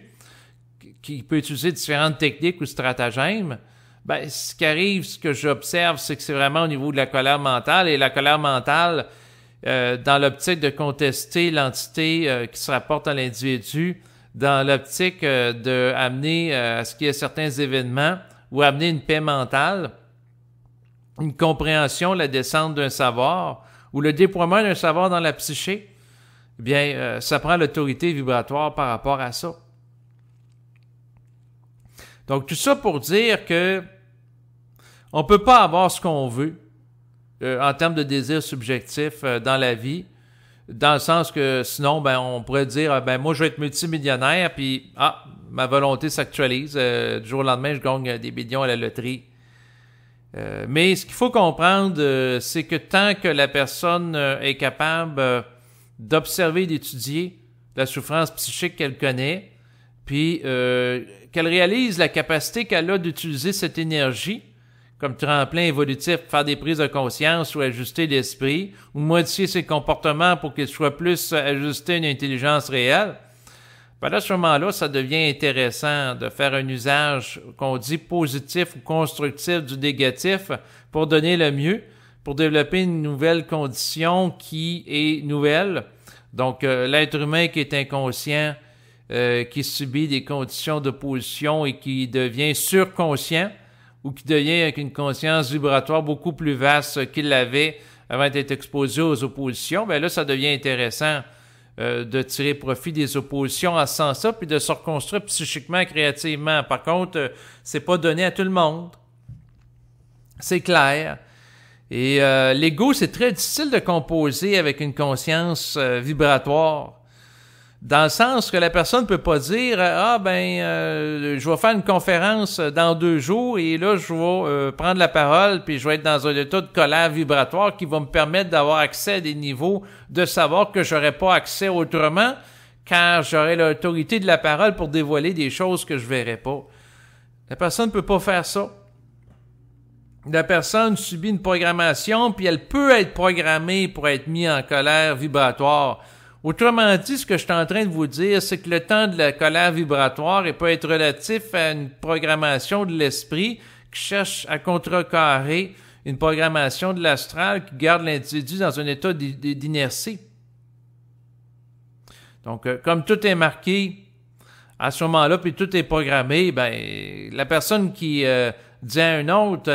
Speaker 1: qui peut utiliser différentes techniques ou stratagèmes. Ce qui arrive, ce que j'observe, c'est que c'est vraiment au niveau de la colère mentale, et la colère mentale, dans l'optique de contester l'entité qui se rapporte à l'individu, dans l'optique de amener à ce qu'il y ait certains événements ou amener une paix mentale, une compréhension, la descente d'un savoir ou le déploiement d'un savoir dans la psyché, eh bien, ça prend l'autorité vibratoire par rapport à ça. Donc, tout ça pour dire que on peut pas avoir ce qu'on veut en termes de désir subjectif dans la vie, dans le sens que sinon, on pourrait dire, moi, je vais être multimillionnaire, puis, ma volonté s'actualise. Du jour au lendemain, je gagne des millions à la loterie. Mais ce qu'il faut comprendre, c'est que tant que la personne est capable d'observer et d'étudier la souffrance psychique qu'elle connaît, puis qu'elle réalise la capacité qu'elle a d'utiliser cette énergie comme tremplin évolutif pour faire des prises de conscience ou ajuster l'esprit, ou modifier ses comportements pour qu'il soit plus ajusté à une intelligence réelle, à ce moment-là, ça devient intéressant de faire un usage qu'on dit positif ou constructif du négatif pour donner le mieux, pour développer une nouvelle condition qui est nouvelle. Donc, l'être humain qui est inconscient, qui subit des conditions d'opposition et qui devient surconscient ou qui devient avec une conscience vibratoire beaucoup plus vaste qu'il l'avait avant d'être exposé aux oppositions, là, ça devient intéressant de tirer profit des oppositions en ce sens-là, puis de se reconstruire psychiquement, créativement. Par contre, c'est pas donné à tout le monde. C'est clair. Et l'ego, c'est très difficile de composer avec une conscience vibratoire. Dans le sens que la personne ne peut pas dire je vais faire une conférence dans 2 jours et là je vais prendre la parole puis je vais être dans un état de colère vibratoire qui va me permettre d'avoir accès à des niveaux de savoir que j'aurais pas accès autrement car j'aurais l'autorité de la parole pour dévoiler des choses que je verrais pas. La personne ne peut pas faire ça. La personne subit une programmation puis elle peut être programmée pour être mise en colère vibratoire. Autrement dit, ce que je suis en train de vous dire, c'est que le temps de la colère vibratoire peut être relatif à une programmation de l'esprit qui cherche à contrecarrer une programmation de l'astral qui garde l'individu dans un état d'inertie. Donc, comme tout est marqué à ce moment-là, puis tout est programmé, la personne qui dit à un autre,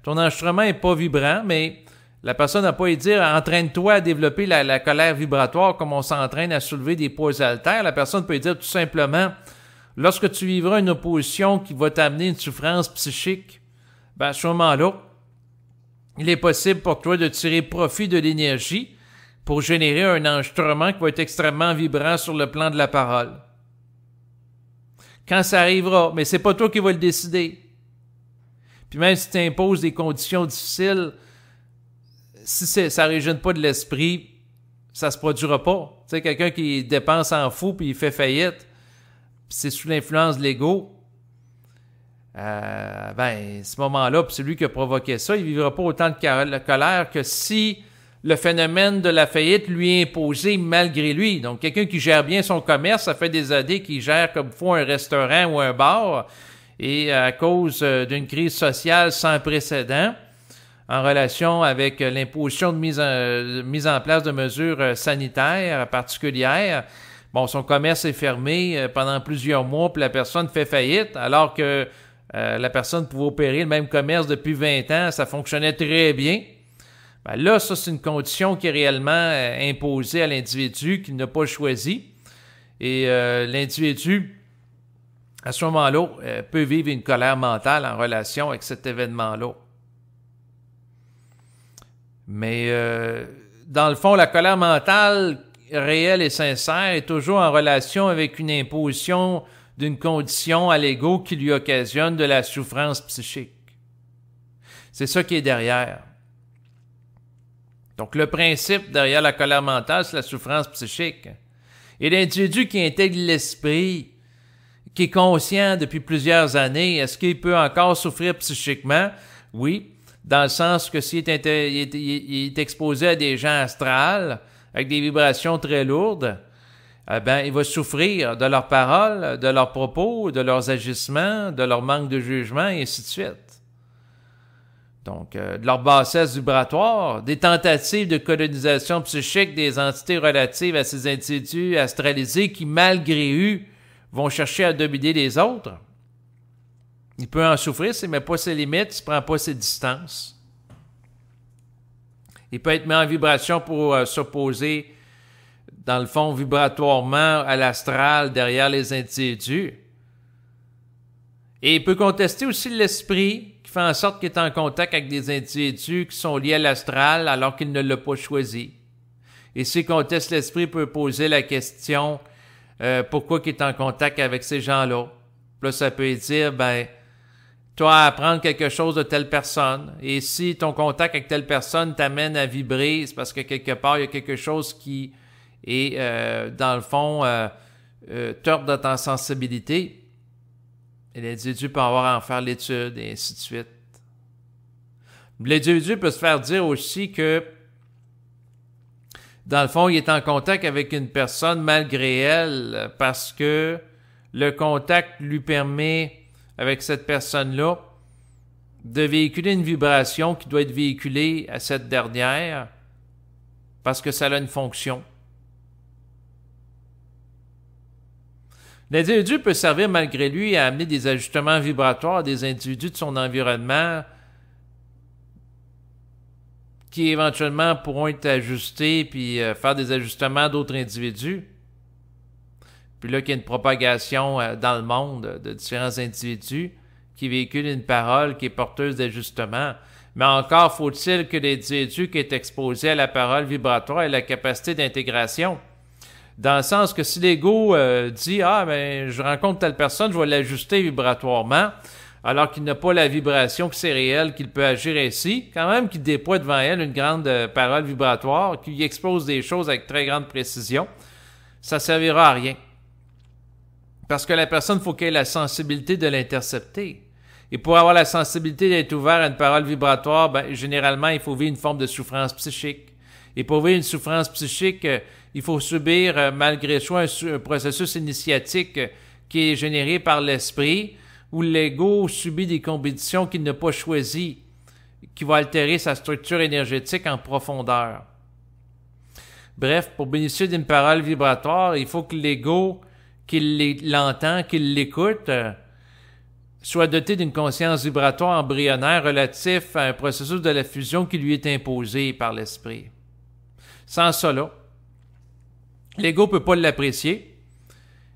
Speaker 1: ton enregistrement est pas vibrant, mais la personne n'a pas à dire « Entraîne-toi à développer la colère vibratoire comme on s'entraîne à soulever des poids haltères. » La personne peut dire tout simplement « Lorsque tu vivras une opposition qui va t'amener une souffrance psychique, à ce moment-là, il est possible pour toi de tirer profit de l'énergie pour générer un enregistrement qui va être extrêmement vibrant sur le plan de la parole. Quand ça arrivera, mais c'est pas toi qui vas le décider. Puis même si tu imposes des conditions difficiles, si ça ne régène pas de l'esprit, ça se produira pas. Tu sais, quelqu'un qui dépense en fou puis il fait faillite, puis c'est sous l'influence de l'ego, à ce moment-là, puis c'est lui qui a provoqué ça, il ne vivra pas autant de colère que si le phénomène de la faillite lui est imposé malgré lui. Donc, quelqu'un qui gère bien son commerce, ça fait des années qu'il gère comme il faut un restaurant ou un bar, et à cause d'une crise sociale sans précédent, en relation avec l'imposition de mise en place de mesures sanitaires particulières. Bon, son commerce est fermé pendant plusieurs mois, puis la personne fait faillite, alors que la personne pouvait opérer le même commerce depuis 20 ans, ça fonctionnait très bien. Là, ça, c'est une condition qui est réellement imposée à l'individu, qu'il n'a pas choisi. Et l'individu, à ce moment-là, peut vivre une colère mentale en relation avec cet événement-là. Mais dans le fond, la colère mentale réelle et sincère est toujours en relation avec une imposition d'une condition à l'ego qui lui occasionne de la souffrance psychique. C'est ça qui est derrière. Donc, le principe derrière la colère mentale, c'est la souffrance psychique. Et l'individu qui intègre l'esprit, qui est conscient depuis plusieurs années, est-ce qu'il peut encore souffrir psychiquement? Oui. Dans le sens que s'il est exposé à des gens astrales, avec des vibrations très lourdes, il va souffrir de leurs paroles, de leurs propos, de leurs agissements, de leur manque de jugement, et ainsi de suite. Donc, de leur bassesse vibratoire, des tentatives de colonisation psychique des entités relatives à ces individus astralisés qui, malgré eux, vont chercher à dominer les autres. Il peut en souffrir s'il ne met pas ses limites, s'il ne prend pas ses distances. Il peut être mis en vibration pour s'opposer, dans le fond, vibratoirement à l'astral derrière les individus. Et il peut contester aussi l'esprit qui fait en sorte qu'il est en contact avec des individus qui sont liés à l'astral alors qu'il ne l'a pas choisi. Et s'il conteste l'esprit, il peut poser la question pourquoi il est en contact avec ces gens-là. Puis là, ça peut dire, tu as à apprendre quelque chose de telle personne. Et si ton contact avec telle personne t'amène à vibrer, c'est parce que quelque part, il y a quelque chose qui est, dans le fond, tord de ta sensibilité. Et l'individu peut avoir à en faire l'étude, et ainsi de suite. L'individu peut se faire dire aussi que, dans le fond, il est en contact avec une personne malgré elle, parce que le contact lui permet, avec cette personne-là, de véhiculer une vibration qui doit être véhiculée à cette dernière parce que ça a une fonction. L'individu peut servir malgré lui à amener des ajustements vibratoires à des individus de son environnement qui éventuellement pourront être ajustés puis faire des ajustements à d'autres individus. Puis là, qu'il y a une propagation dans le monde de différents individus qui véhiculent une parole qui est porteuse d'ajustement. Mais encore faut-il que l'individu qui est exposé à la parole vibratoire ait la capacité d'intégration. Dans le sens que si l'ego dit « Ah, ben, je rencontre telle personne, je vais l'ajuster vibratoirement », alors qu'il n'a pas la vibration que c'est réel, qu'il peut agir ainsi, quand même qu'il déploie devant elle une grande parole vibratoire, qu'il expose des choses avec très grande précision, ça ne servira à rien. Parce que la personne, il faut qu'elle ait la sensibilité de l'intercepter. Et pour avoir la sensibilité d'être ouvert à une parole vibratoire, ben, généralement, il faut vivre une forme de souffrance psychique. Et pour vivre une souffrance psychique, il faut subir, malgré soi, un processus initiatique qui est généré par l'esprit, où l'ego subit des conditions qu'il n'a pas choisies, qui vont altérer sa structure énergétique en profondeur. Bref, pour bénéficier d'une parole vibratoire, il faut que l'ego, qu'il l'entend, qu'il l'écoute, soit doté d'une conscience vibratoire embryonnaire relatif à un processus de la fusion qui lui est imposé par l'esprit. Sans cela, l'ego ne peut pas l'apprécier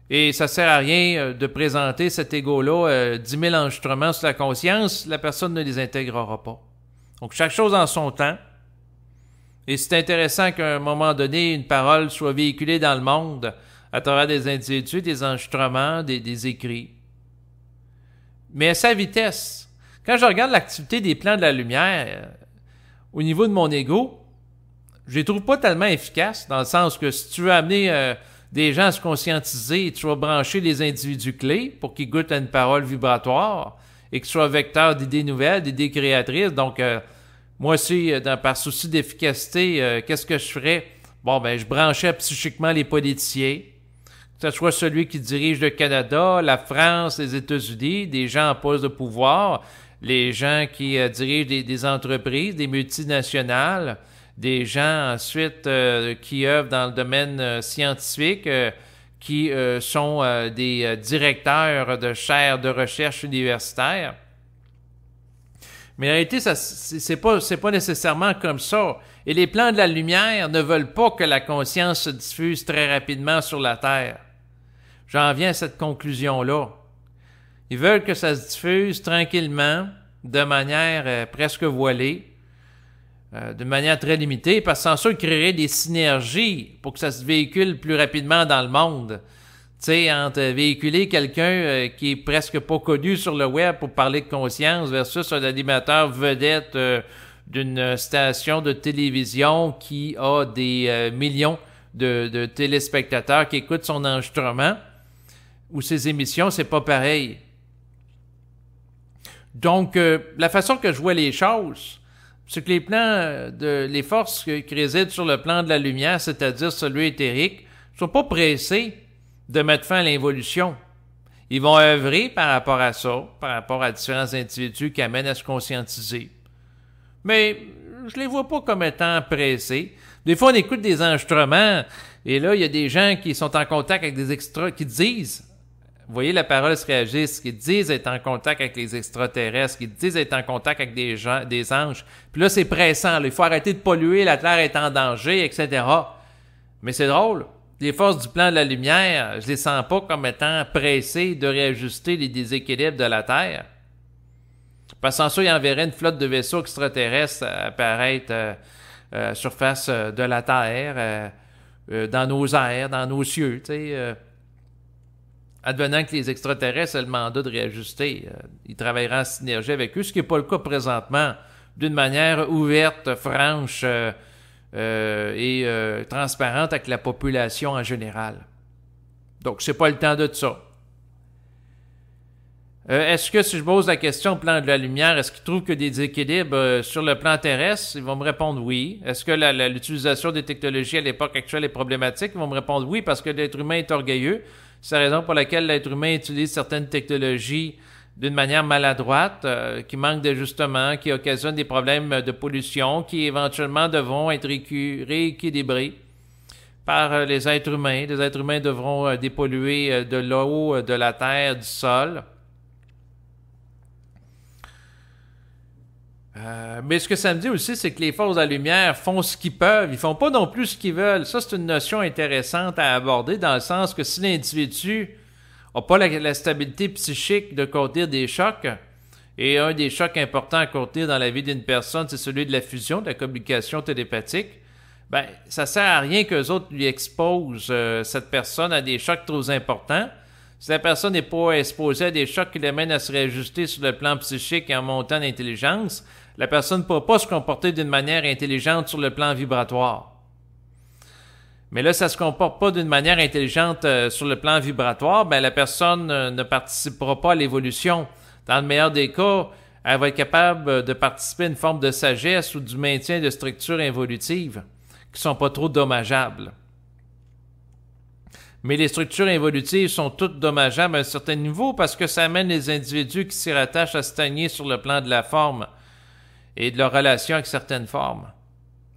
Speaker 1: et ça ne sert à rien de présenter cet ego-là 10 000 enregistrements sur la conscience, la personne ne les intégrera pas. Donc, chaque chose en son temps. Et c'est intéressant qu'à un moment donné, une parole soit véhiculée dans le monde à travers des individus, des enregistrements, des écrits. Mais à sa vitesse. Quand je regarde l'activité des plans de la lumière, au niveau de mon ego, je les trouve pas tellement efficaces, dans le sens que si tu veux amener des gens à se conscientiser, tu vas brancher les individus clés pour qu'ils goûtent à une parole vibratoire et qu'ils soient vecteurs d'idées nouvelles, d'idées créatrices. Donc, moi aussi, par souci d'efficacité, qu'est-ce que je ferais? Bon, ben, je branchais psychiquement les politiciens, que ce soit celui qui dirige le Canada, la France, les États-Unis, des gens en poste de pouvoir, les gens qui dirigent des entreprises, des multinationales, des gens ensuite qui œuvrent dans le domaine scientifique, qui sont des directeurs de chaires de recherche universitaires. Mais en réalité, c'est pas nécessairement comme ça. Et les plans de la lumière ne veulent pas que la conscience se diffuse très rapidement sur la Terre. J'en viens à cette conclusion-là. Ils veulent que ça se diffuse tranquillement, de manière presque voilée, de manière très limitée, parce que sans ça, ils créeraient des synergies pour que ça se véhicule plus rapidement dans le monde. Tu sais, entre véhiculer quelqu'un qui est presque pas connu sur le web pour parler de conscience versus un animateur vedette d'une station de télévision qui a des millions de téléspectateurs qui écoutent son enregistrement ou ses émissions, c'est pas pareil. Donc, la façon que je vois les choses, c'est que les plans les forces qui résident sur le plan de la lumière, c'est-à-dire celui éthérique, ne sont pas pressés de mettre fin à l'involution. Ils vont œuvrer par rapport à ça, par rapport à différents individus qui amènent à se conscientiser. Mais je les vois pas comme étant pressés. Des fois, on écoute des enregistrements, et là, il y a des gens qui sont en contact avec des extras, qui disent, vous voyez la parole se réagisse, qui disent être en contact avec les extraterrestres, qui disent être en contact avec des gens, des anges. Puis là, c'est pressant, là, il faut arrêter de polluer, la Terre est en danger, etc. Mais c'est drôle. Les forces du plan de la lumière, je les sens pas comme étant pressées de réajuster les déséquilibres de la Terre. Parce que sans ça, il enverrait une flotte de vaisseaux extraterrestres apparaître à surface de la Terre, dans nos airs, dans nos cieux, tu sais. Advenant que les extraterrestres aient le mandat de réajuster, ils travailleront en synergie avec eux, ce qui n'est pas le cas présentement, d'une manière ouverte, franche et transparente avec la population en général. Donc, c'est pas le temps de ça. Est-ce que si je pose la question au plan de la lumière, est-ce qu'ils trouvent que des déséquilibres sur le plan terrestre? Ils vont me répondre oui. Est-ce que l'utilisation des technologies à l'époque actuelle est problématique? Ils vont me répondre oui, parce que l'être humain est orgueilleux. C'est la raison pour laquelle l'être humain utilise certaines technologies d'une manière maladroite, qui manque d'ajustement, qui occasionnent des problèmes de pollution, qui éventuellement devront être rééquilibrés par les êtres humains. Les êtres humains devront dépolluer de l'eau, de la terre, du sol. Mais ce que ça me dit aussi, c'est que les forces de la lumière font ce qu'ils peuvent. Ils font pas non plus ce qu'ils veulent. Ça, c'est une notion intéressante à aborder dans le sens que si l'individu n'a pas la stabilité psychique de contenir des chocs, et un des chocs importants à contenir dans la vie d'une personne, c'est celui de la fusion, de la communication télépathique, ben, ça sert à rien qu'eux autres lui exposent cette personne à des chocs trop importants. Si la personne n'est pas exposée à des chocs qui l'amènent à se réajuster sur le plan psychique et en montant d'intelligence, la personne ne pourra pas se comporter d'une manière intelligente sur le plan vibratoire. Mais là, ça ne se comporte pas d'une manière intelligente sur le plan vibratoire, ben la personne ne participera pas à l'évolution. Dans le meilleur des cas, elle va être capable de participer à une forme de sagesse ou du maintien de structures involutives qui ne sont pas trop dommageables. Mais les structures involutives sont toutes dommageables à un certain niveau parce que ça amène les individus qui s'y rattachent à stagner sur le plan de la forme et de leur relation avec certaines formes.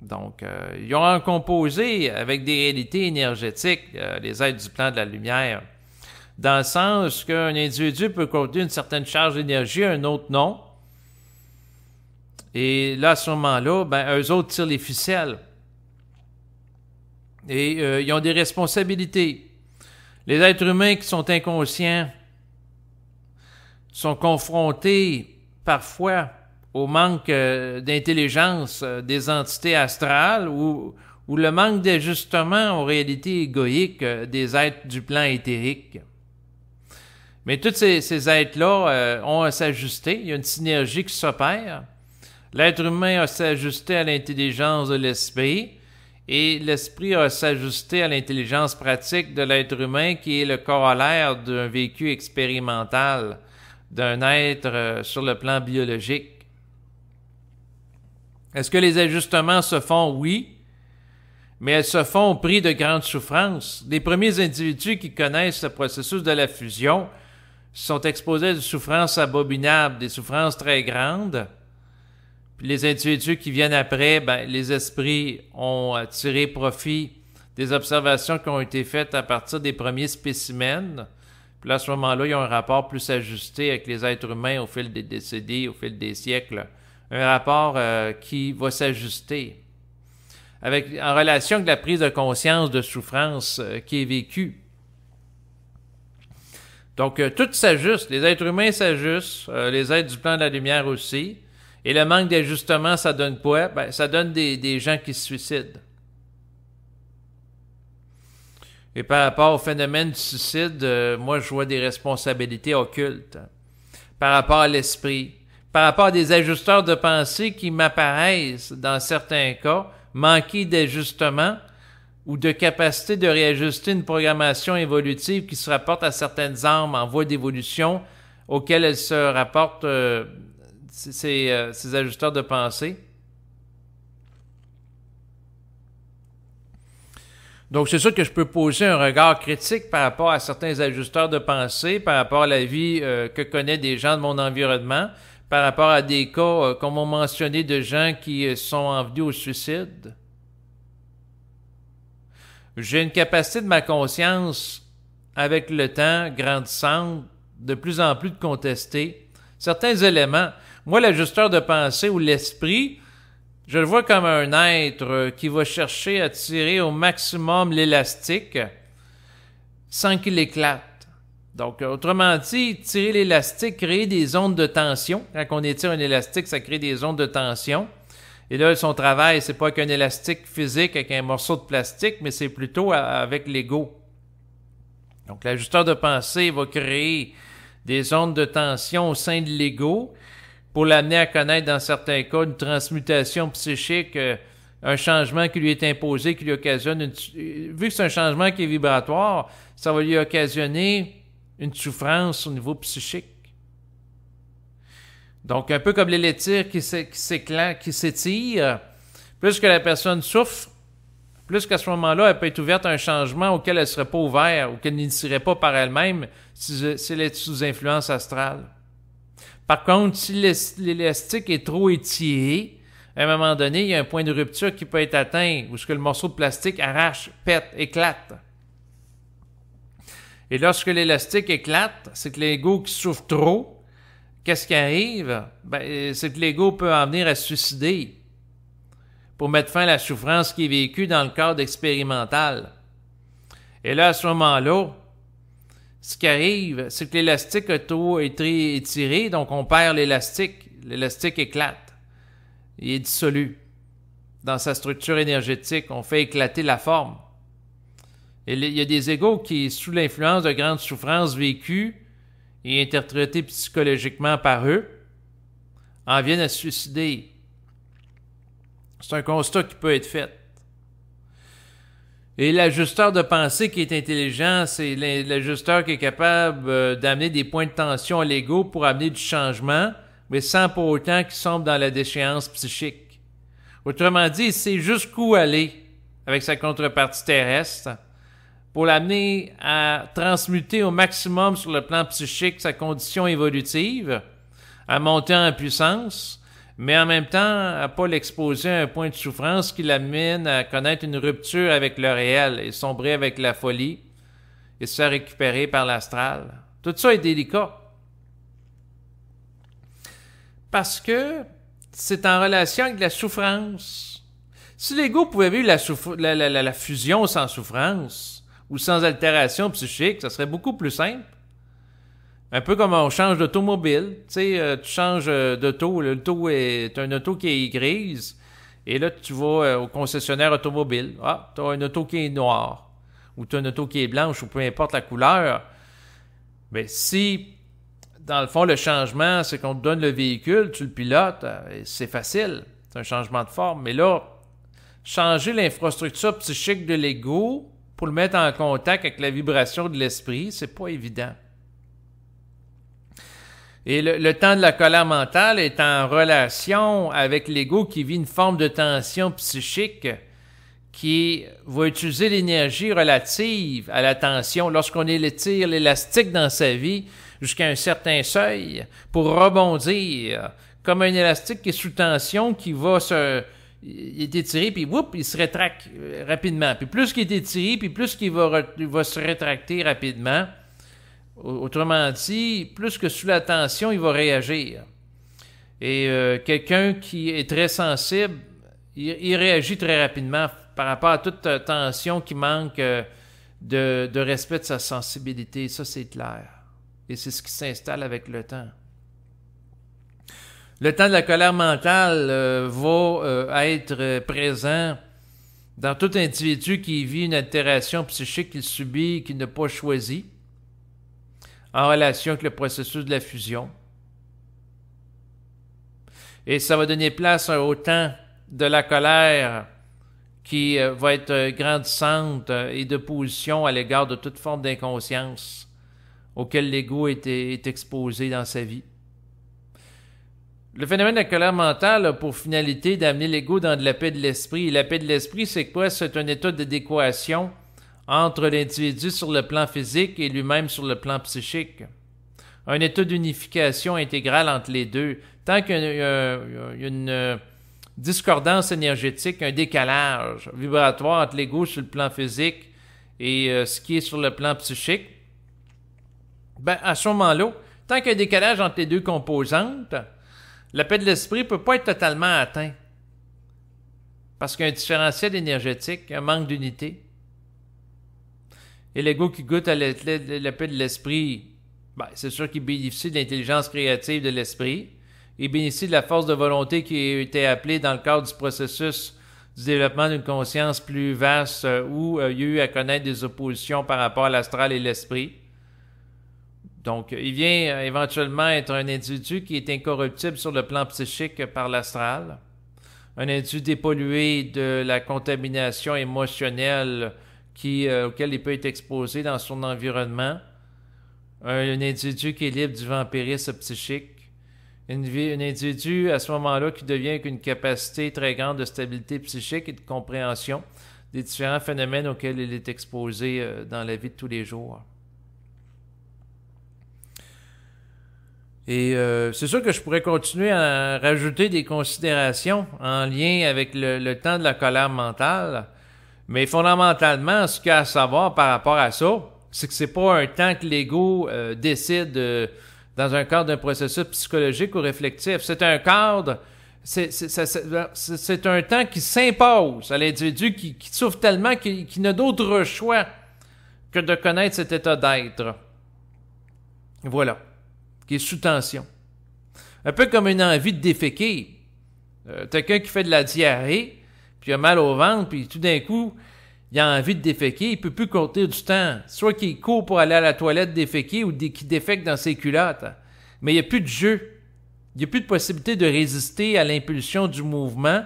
Speaker 1: Donc, ils ont un composé avec des réalités énergétiques, les êtres du plan de la lumière, dans le sens qu'un individu peut contenir une certaine charge d'énergie, un autre non. Et là, à ce moment-là, ben, eux autres tirent les ficelles. Et ils ont des responsabilités. Les êtres humains qui sont inconscients sont confrontés parfois au manque d'intelligence des entités astrales ou le manque d'ajustement aux réalités égoïques des êtres du plan éthérique. Mais tous ces êtres-là ont à s'ajuster. Il y a une synergie qui s'opère. L'être humain a à s'ajuster à l'intelligence de l'esprit et l'esprit a à s'ajuster à l'intelligence pratique de l'être humain qui est le corollaire d'un vécu expérimental d'un être sur le plan biologique. Est-ce que les ajustements se font? Oui, mais elles se font au prix de grandes souffrances. Les premiers individus qui connaissent le processus de la fusion sont exposés à des souffrances abominables, des souffrances très grandes. Puis les individus qui viennent après, ben, les esprits ont tiré profit des observations qui ont été faites à partir des premiers spécimens. Puis là, à ce moment-là, ils ont un rapport plus ajusté avec les êtres humains au fil des décennies, au fil des siècles. Un rapport qui va s'ajuster en relation avec la prise de conscience de souffrance qui est vécue. Donc, tout s'ajuste. Les êtres humains s'ajustent, les êtres du plan de la lumière aussi. Et le manque d'ajustement, ça donne quoi? Ben, ça donne des gens qui se suicident. Et par rapport au phénomène du suicide, moi, je vois des responsabilités occultes. Par rapport à l'esprit, par rapport à des ajusteurs de pensée qui m'apparaissent, dans certains cas, manquer d'ajustement ou de capacité de réajuster une programmation évolutive qui se rapporte à certaines âmes en voie d'évolution auxquelles elles se rapportent ces ajusteurs de pensée. Donc, c'est sûr que je peux poser un regard critique par rapport à certains ajusteurs de pensée, par rapport à la vie que connaissent des gens de mon environnement, par rapport à des cas, comme on mentionné, de gens qui sont envenus au suicide. J'ai une capacité de ma conscience, avec le temps grandissante, de plus en plus de contester certains éléments. Moi, l'ajusteur de pensée ou l'esprit, je le vois comme un être qui va chercher à tirer au maximum l'élastique sans qu'il éclate. Donc, autrement dit, tirer l'élastique, créer des ondes de tension. Quand on étire un élastique, ça crée des ondes de tension. Et là, son travail, c'est pas qu'un élastique physique avec un morceau de plastique, mais c'est plutôt avec l'ego. Donc, l'ajusteur de pensée va créer des ondes de tension au sein de l'ego pour l'amener à connaître, dans certains cas, une transmutation psychique, un changement qui lui est imposé, qui lui occasionne vu que c'est un changement qui est vibratoire, ça va lui occasionner une souffrance au niveau psychique. Donc, un peu comme l'électrique qui s'étire, plus que la personne souffre, plus qu'à ce moment-là, elle peut être ouverte à un changement auquel elle ne serait pas ouverte ou qu'elle n'initierait pas par elle-même si elle est sous influence astrale. Par contre, si l'élastique est trop étiré, à un moment donné, il y a un point de rupture qui peut être atteint où ce que le morceau de plastique arrache, pète, éclate. Et lorsque l'élastique éclate, c'est que l'ego qui souffre trop, qu'est-ce qui arrive? Ben, c'est que l'ego peut en venir à se suicider pour mettre fin à la souffrance qui est vécue dans le cadre expérimental. Et là, à ce moment-là, ce qui arrive, c'est que l'élastique a trop été étiré, donc on perd l'élastique. L'élastique éclate. Il est dissolu. dans sa structure énergétique. On fait éclater la forme. Et il y a des égos qui, sous l'influence de grandes souffrances vécues et interprétées psychologiquement par eux, en viennent à se suicider. C'est un constat qui peut être fait. Et l'ajusteur de pensée qui est intelligent, c'est l'ajusteur qui est capable d'amener des points de tension à l'ego pour amener du changement, mais sans pour autant qu'il sombre dans la déchéance psychique. Autrement dit, il sait jusqu'où aller avec sa contrepartie terrestre pour l'amener à transmuter au maximum sur le plan psychique sa condition évolutive, à monter en puissance, mais en même temps à ne pas l'exposer à un point de souffrance qui l'amène à connaître une rupture avec le réel et sombrer avec la folie et se faire récupérer par l'astral. Tout ça est délicat. Parce que c'est en relation avec la souffrance. Si l'ego pouvait vivre la fusion sans souffrance ou sans altération psychique, ça serait beaucoup plus simple. Un peu comme on change d'automobile. Tu sais, tu changes d'auto. L'auto est un auto qui est grise. Et là, tu vas au concessionnaire automobile. Ah, tu as un auto qui est noir. Ou tu as un auto qui est blanche, ou peu importe la couleur. Mais si, dans le fond, le changement, c'est qu'on te donne le véhicule, tu le pilotes, c'est facile. C'est un changement de forme. Mais là, changer l'infrastructure psychique de l'ego pour le mettre en contact avec la vibration de l'esprit, c'est pas évident. Et le temps de la colère mentale est en relation avec l'ego qui vit une forme de tension psychique qui va utiliser l'énergie relative à la tension lorsqu'on étire l'élastique dans sa vie jusqu'à un certain seuil pour rebondir, comme un élastique qui est sous tension qui va il est étiré, puis whoop, il se rétracte rapidement. Puis plus qu'il est étiré, puis plus qu'il va se rétracter rapidement. Autrement dit, plus que sous la tension, il va réagir. Et quelqu'un qui est très sensible, il réagit très rapidement par rapport à toute tension qui manque de respect de sa sensibilité. Ça, c'est clair. Et c'est ce qui s'installe avec le temps. Le temps de la colère mentale va être présent dans tout individu qui vit une altération psychique qu'il subit et qu'il n'a pas choisi, en relation avec le processus de la fusion. Et ça va donner place au temps de la colère qui va être grandissante et d'opposition à l'égard de toute forme d'inconscience auquel l'ego est exposé dans sa vie. Le phénomène de la colère mentale a pour finalité d'amener l'ego dans de la paix de l'esprit. Et la paix de l'esprit, c'est quoi? C'est un état d'adéquation entre l'individu sur le plan physique et lui-même sur le plan psychique. Un état d'unification intégrale entre les deux. Tant qu'il y a une discordance énergétique, un décalage vibratoire entre l'ego sur le plan physique et ce qui est sur le plan psychique, ben à ce moment-là, tant qu'il y a un décalage entre les deux composantes, la paix de l'esprit ne peut pas être totalement atteint. Parce qu'il y a un différentiel énergétique, un manque d'unité. Et l'ego qui goûte à la paix de l'esprit, ben, c'est sûr qu'il bénéficie de l'intelligence créative de l'esprit. Il bénéficie de la force de volonté qui a été appelée dans le cadre du processus du développement d'une conscience plus vaste où il y a eu à connaître des oppositions par rapport à l'astral et l'esprit. Donc, il vient éventuellement être un individu qui est incorruptible sur le plan psychique par l'astral. Un individu dépollué de la contamination émotionnelle auquel il peut être exposé dans son environnement. Un individu qui est libre du vampirisme psychique. Un individu à ce moment-là qui devient avec une capacité très grande de stabilité psychique et de compréhension des différents phénomènes auxquels il est exposé dans la vie de tous les jours. Et c'est sûr que je pourrais continuer à rajouter des considérations en lien avec le temps de la colère mentale, mais fondamentalement, ce qu'il y a à savoir par rapport à ça, c'est que c'est pas un temps que l'ego décide dans un cadre d'un processus psychologique ou réflectif. C'est un cadre, c'est un temps qui s'impose à l'individu qui souffre tellement qu'il n'a d'autre choix que de connaître cet état d'être. Voilà. Qui est sous tension. Un peu comme une envie de déféquer. Quelqu'un qui fait de la diarrhée, puis il a mal au ventre, puis tout d'un coup, il a envie de déféquer, il peut plus compter du temps. Soit qu'il court pour aller à la toilette déféquer ou qu'il défèque dans ses culottes. Mais il n'y a plus de jeu. Il n'y a plus de possibilité de résister à l'impulsion du mouvement,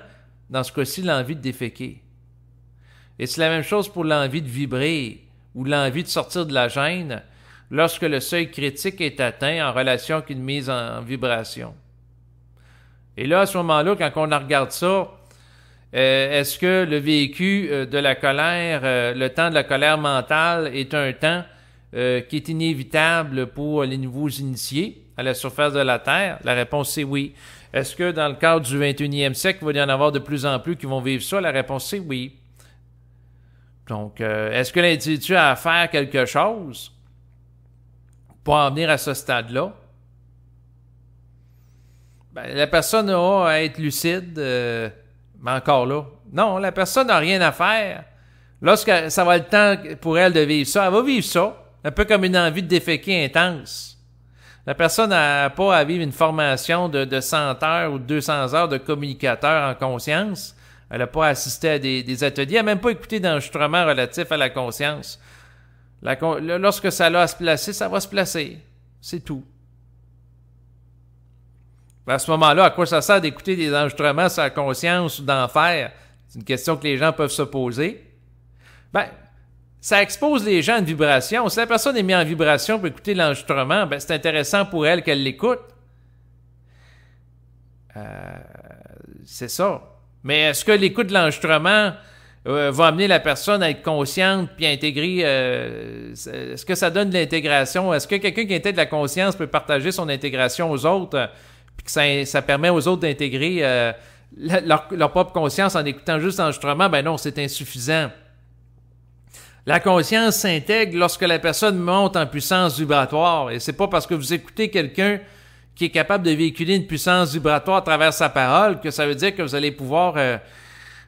Speaker 1: dans ce cas-ci, l'envie de déféquer. Et c'est la même chose pour l'envie de vibrer ou l'envie de sortir de la gêne lorsque le seuil critique est atteint en relation avec une mise en vibration. Et là, à ce moment-là, quand on regarde ça, est-ce que le vécu de la colère, le temps de la colère mentale est un temps qui est inévitable pour les nouveaux initiés à la surface de la Terre? La réponse c'est oui. Est-ce que dans le cadre du 21e siècle, il va y en avoir de plus en plus qui vont vivre ça? La réponse c'est oui. Donc, est-ce que l'individu a à faire quelque chose pour en venir à ce stade-là? Ben, la personne a à être lucide, mais encore là, non, la personne n'a rien à faire. Lorsque ça va être le temps pour elle de vivre ça, elle va vivre ça, un peu comme une envie de déféquer intense. La personne n'a pas à vivre une formation de 100 heures ou de 200 heures de communicateur en conscience. Elle n'a pas assisté à des ateliers, elle n'a même pas écouté d'enregistrement relatif à la conscience. Lorsque ça a à se placer, ça va se placer. C'est tout. À ce moment-là, à quoi ça sert d'écouter des enregistrements sur la conscience ou d'en faire? C'est une question que les gens peuvent se poser. Ben, ça expose les gens à une vibration. Si la personne est mise en vibration pour écouter l'enregistrement, ben, c'est intéressant pour elle qu'elle l'écoute. C'est ça. Mais est-ce que l'écoute de l'enregistrement va amener la personne à être consciente puis à intégrer... est-ce que ça donne de l'intégration? Est-ce que quelqu'un qui intègre de la conscience peut partager son intégration aux autres puis que ça permet aux autres d'intégrer leur propre conscience en écoutant juste l'enregistrement? Ben non, c'est insuffisant. La conscience s'intègre lorsque la personne monte en puissance vibratoire. Et c'est pas parce que vous écoutez quelqu'un qui est capable de véhiculer une puissance vibratoire à travers sa parole que ça veut dire que vous allez pouvoir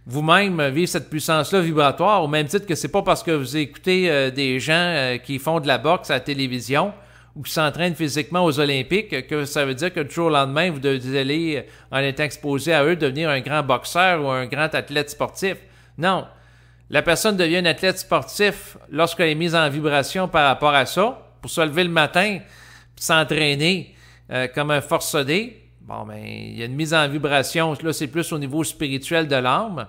Speaker 1: vous-même vivre cette puissance-là vibratoire, au même titre que c'est pas parce que vous écoutez des gens qui font de la boxe à la télévision ou qui s'entraînent physiquement aux Olympiques que ça veut dire que du jour au lendemain, vous allez, en étant exposé à eux, devenir un grand boxeur ou un grand athlète sportif. Non. La personne devient un athlète sportif lorsqu'elle est mise en vibration par rapport à ça, pour se lever le matin, puis s'entraîner comme un forcené. Bon, ben, il y a une mise en vibration, là, c'est plus au niveau spirituel de l'âme.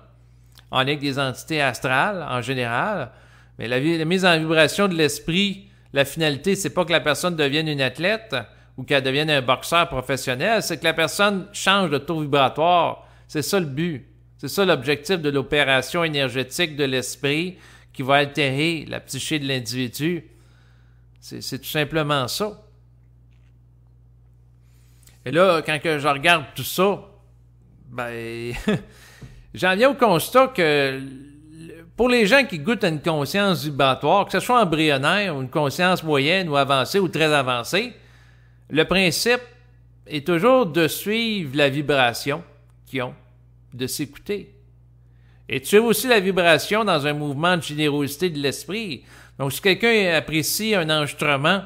Speaker 1: On est avec des entités astrales, en général. Mais la mise en vibration de l'esprit, la finalité, c'est pas que la personne devienne une athlète ou qu'elle devienne un boxeur professionnel, c'est que la personne change de taux vibratoire. C'est ça le but. C'est ça l'objectif de l'opération énergétique de l'esprit qui va altérer la psyché de l'individu. C'est tout simplement ça. Et là, quand je regarde tout ça, ben, j'en viens au constat que pour les gens qui goûtent à une conscience vibratoire, que ce soit embryonnaire ou une conscience moyenne ou avancée ou très avancée, le principe est toujours de suivre la vibration qu'ils ont, de s'écouter. Et de suivre aussi la vibration dans un mouvement de générosité de l'esprit. Donc, si quelqu'un apprécie un enregistrement,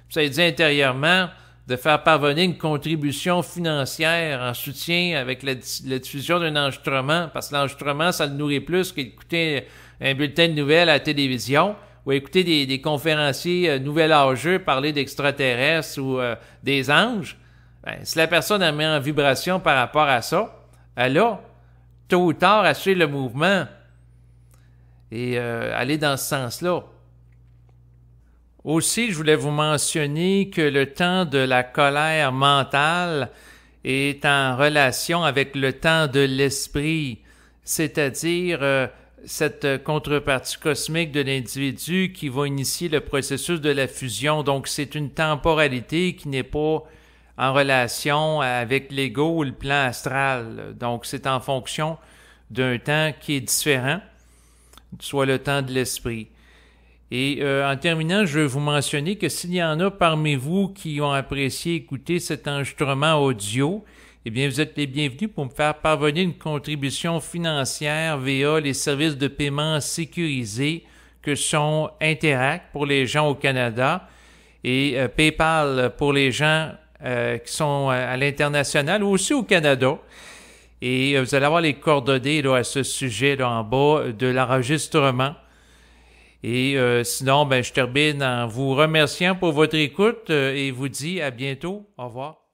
Speaker 1: ça lui dit intérieurement de faire parvenir une contribution financière en soutien avec la diffusion d'un enregistrement, parce que l'enregistrement, ça le nourrit plus qu'écouter un bulletin de nouvelles à la télévision ou écouter des conférenciers nouvel âgeux parler d'extraterrestres ou des anges. Ben, si la personne a mis en vibration par rapport à ça, elle a, tôt ou tard, à suivre le mouvement et aller dans ce sens-là. Aussi, je voulais vous mentionner que le temps de la colère mentale est en relation avec le temps de l'esprit, c'est-à-dire cette contrepartie cosmique de l'individu qui va initier le processus de la fusion. Donc, c'est une temporalité qui n'est pas en relation avec l'ego ou le plan astral. Donc, c'est en fonction d'un temps qui est différent, soit le temps de l'esprit. Et en terminant, je veux vous mentionner que s'il y en a parmi vous qui ont apprécié écouter cet enregistrement audio, eh bien, vous êtes les bienvenus pour me faire parvenir une contribution financière via les services de paiement sécurisés que sont Interact pour les gens au Canada et PayPal pour les gens qui sont à l'international ou aussi au Canada. Et vous allez avoir les coordonnées là, à ce sujet là, en bas de l'enregistrement. Et sinon, je termine en vous remerciant pour votre écoute et vous dis à bientôt. Au revoir.